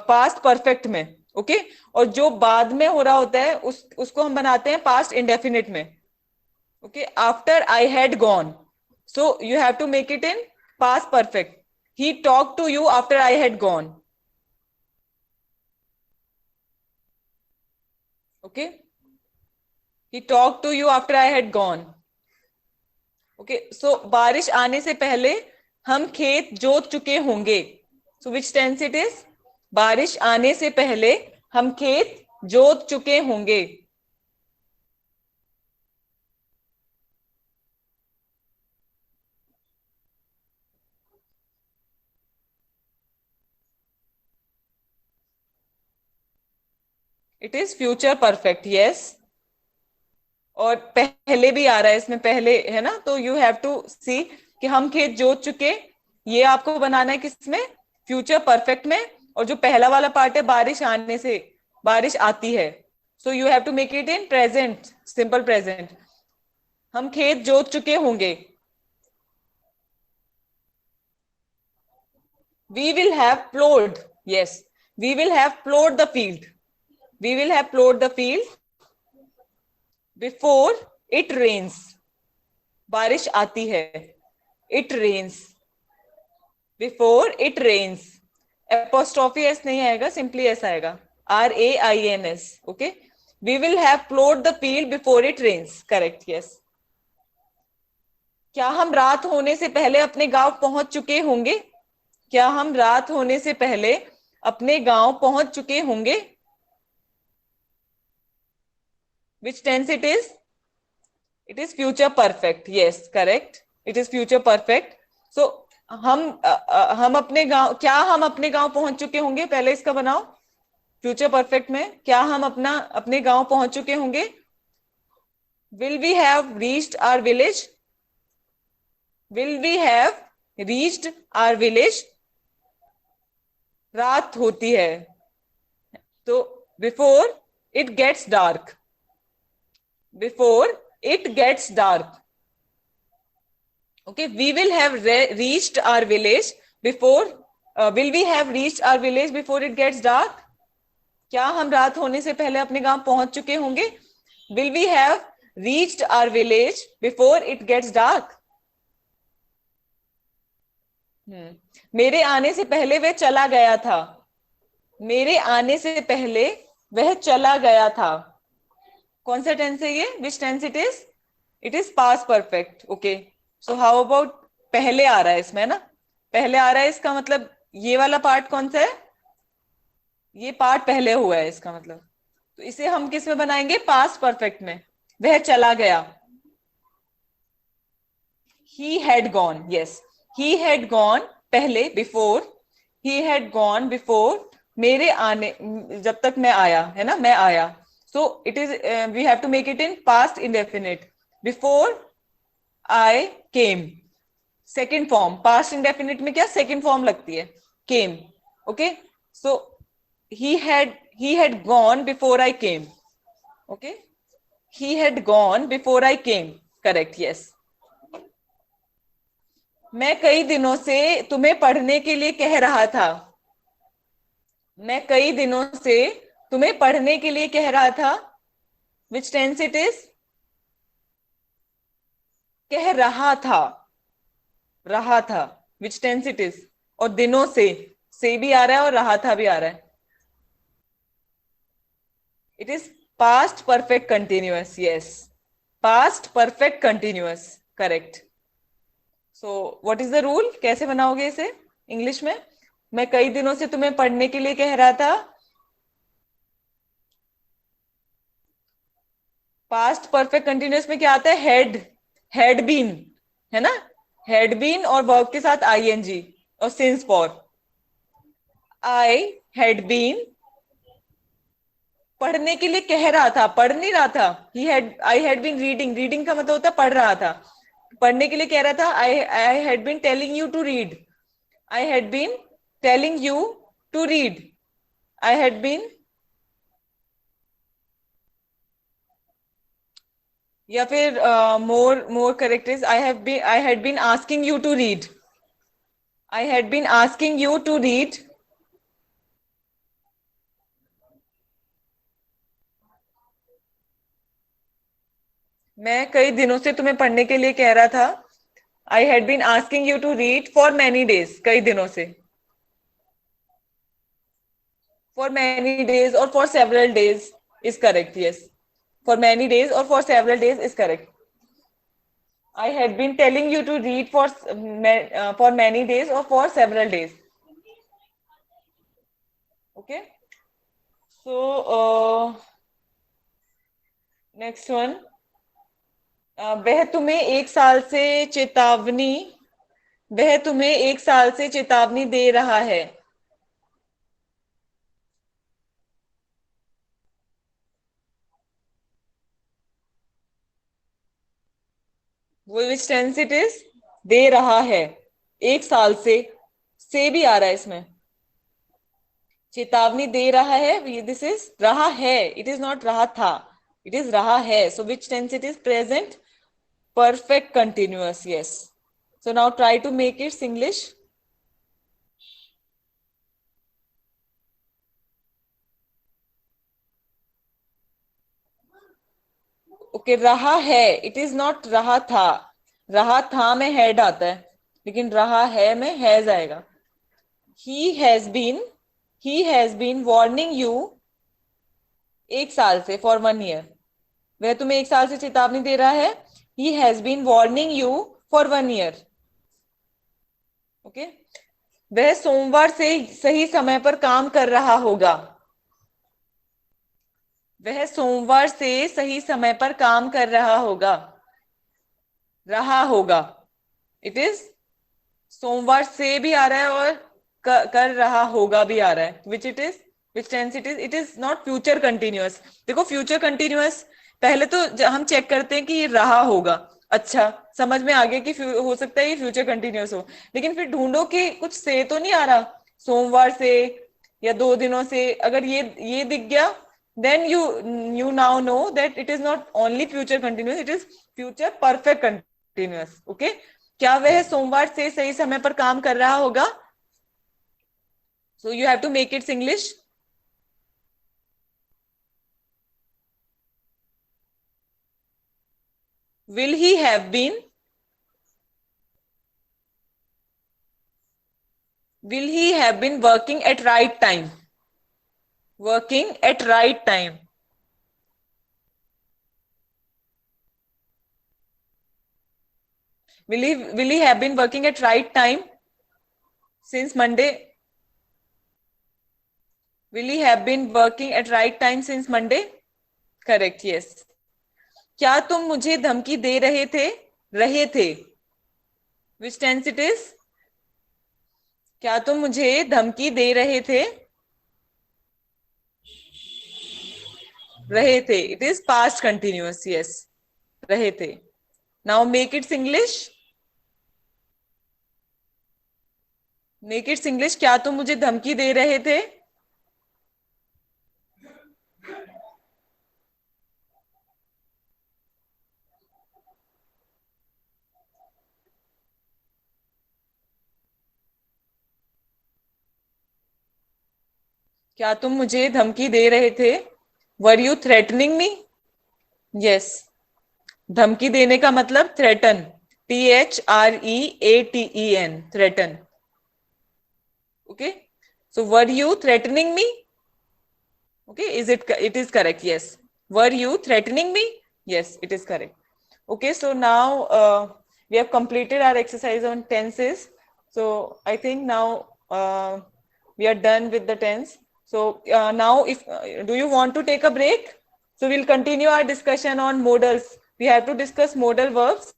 पास्ट परफेक्ट में. ओके? और जो बाद में हो रहा होता है उसको हम बनाते हैं पास्ट इंडेफिनिट में. Okay? After I had gone, so you have to make it in past perfect. He talk to you after I had gone. Okay? He talked to you after I had gone. Okay, so बारिश आने से पहले हम खेत जोत चुके होंगे. So which tense it is? बारिश आने से पहले हम खेत जोत चुके होंगे. It is future perfect. Yes. और पहले भी आ रहा है इसमें, पहले है ना, तो यू हैव टू सी कि हम खेत जोत चुके, ये आपको बनाना है किसमें? फ्यूचर परफेक्ट में. और जो पहला वाला पार्ट है, बारिश आने से, बारिश आती है, so you have to make it in present, simple present. हम खेत जोत चुके होंगे. We will have ploughed. Yes, we will have ploughed the field. We will have ploughed the field before it rains. बारिश आती है. It rains. Before it rains. Apostrophe S नहीं आएगा, सिंपली एस आएगा. RAINS. Okay? We will have ploughed the field before it rains. Correct. Yes. क्या हम रात होने से पहले अपने गांव पहुंच चुके होंगे? क्या हम रात होने से पहले अपने गांव पहुंच चुके होंगे? Which tense it is? It is future perfect. Yes, correct. It is future perfect. So हम अपने गांव, क्या हम अपने गांव पहुंच चुके होंगे? पहले इसका बनाओ फ्यूचर परफेक्ट में. क्या हम अपने गांव पहुंच चुके होंगे? Will we have reached our village? Will we have reached our village? रात होती है, तो before it gets dark. Before it gets dark. Okay, we will have reached our village before. Will we have reached our village before it gets dark? क्या हम रात होने से पहले अपने गांव पहुंच चुके होंगे? Will we have reached our village before it gets dark? मेरे आने से पहले वह चला गया था. मेरे आने से पहले वह चला गया था। कौन सा टेंस है ये? Which tense it is? It is past perfect. Okay, so how about पहले आ रहा है इसमें, है ना? पहले आ रहा है, इसका मतलब ये वाला पार्ट कौन सा है? ये पार्ट पहले हुआ है इसका मतलब। तो इसे हम किस में बनाएंगे? पास्ट परफेक्ट में। वह चला गया। he had gone, yes, he had gone पहले, before, he had gone before, मेरे आने, जब तक मैं आया, है ना, मैं आया। so it is we have to make it in past indefinite, before I came। Second form past indefinite में क्या सेकेंड फॉर्म लगती है? came। Okay, so he had gone before I came। Okay, he had gone before I came, correct, yes। मैं कई दिनों से तुम्हें पढ़ने के लिए कह रहा था। मैं कई दिनों से तुम्हें पढ़ने के लिए कह रहा था। विच टेंस इट इज? कह रहा था, रहा था। विच टेंस इट इज? और दिनों से भी आ रहा है और रहा था भी आ रहा है। It is past perfect continuous, yes, past perfect continuous, correct. So what is the rule? कैसे बनाओगे इसे इंग्लिश में? मैं कई दिनों से तुम्हें पढ़ने के लिए कह रहा था। पास्ट परफेक्ट कंटिन्यूअस में क्या आता है? हैड बीन, है ना? हैड बीन और वर्ब के साथ आईएनजी और since for. I had been, पढ़ने के लिए कह रहा था, पढ़ नहीं रहा था। I had been reading, reading का मतलब होता है पढ़ रहा था। पढ़ने के लिए कह रहा था, I had been telling you to read. I had been telling you to read. I had been, या फिर more more correct is I had been asking you to read. I had been asking you to read. मैं कई दिनों से तुम्हें पढ़ने के लिए कह रहा था। I had been asking you to read for many days, कई दिनों से। फॉर मैनी डेज और for several days is correct, yes. For many days और for several days is correct. I had been telling you to read for many days और for several days. Okay, so next one. वह तुम्हें एक साल से चेतावनी, वह तुम्हें एक साल से चेतावनी दे रहा है। वो विच टेंस इट इज? दे रहा है, एक साल से भी आ रहा है इसमें। चेतावनी दे रहा है, दिस इज रहा है, इट इज नॉट रहा था, इट इज रहा है। So which tense it is? Present perfect continuous, yes. So now try to make its English. Okay, रहा है, इट इज नॉट रहा था। रहा था में हैड आता है, लेकिन रहा है में हैज आएगा। He has been, he has been warning you, एक साल से, फॉर 1 ईयर। वह तुम्हें एक साल से चेतावनी दे रहा है। He has been warning you for 1 year. ओके, वह सोमवार से सही समय पर काम कर रहा होगा। वह सोमवार से सही समय पर काम कर रहा होगा, रहा होगा। इट इज सोमवार से भी आ रहा है और कर रहा होगा भी आ रहा है। Which it is? Which tense it is? It is not future continuous. देखो फ्यूचर कंटिन्यूअस पहले तो हम चेक करते हैं कि ये रहा होगा। अच्छा, समझ में आ गया कि हो सकता है ये फ्यूचर कंटिन्यूअस हो, लेकिन फिर ढूंढो कि कुछ से तो नहीं आ रहा, सोमवार से या 2 दिनों से। अगर ये दिख गया, then you now know that it is not only future continuous, it is future perfect continuous। okay, क्या वह सोमवार से सही समय पर काम कर रहा होगा? so you have to make it English। will he have been, will he have been working at right time? Working at right time. Will he have been working at right time since Monday? Will he have been working at right time since Monday? Correct, yes. क्या तुम मुझे धमकी दे रहे थे? रहे थे. Which tense it is? क्या तुम मुझे धमकी दे रहे थे? रहे थे. It is past continuous, yes. रहे थे. Now make it English. Make it English. क्या तुम मुझे धमकी दे रहे थे? क्या तुम मुझे धमकी दे रहे थे? Were you threatening me? Yes. धमकी देने का मतलब threaten. THREATEN. Threaten. Okay. So were you threatening me? Okay, it is correct? Yes. Were you threatening me? Yes, it is correct. Okay, so now we have completed our exercise on tenses. So I think now we are done with the tense. So now if do you want to take a break? So we'll continue our discussion on modals. We have to discuss modal verbs.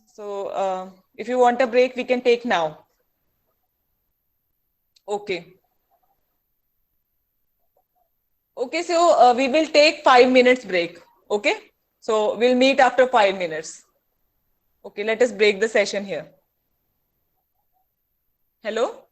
So if you want a break, we can take now. Okay. Okay, so we will take 5 minutes break. Okay, so we'll meet after 5 minutes. Okay, let us break the session here. Hello.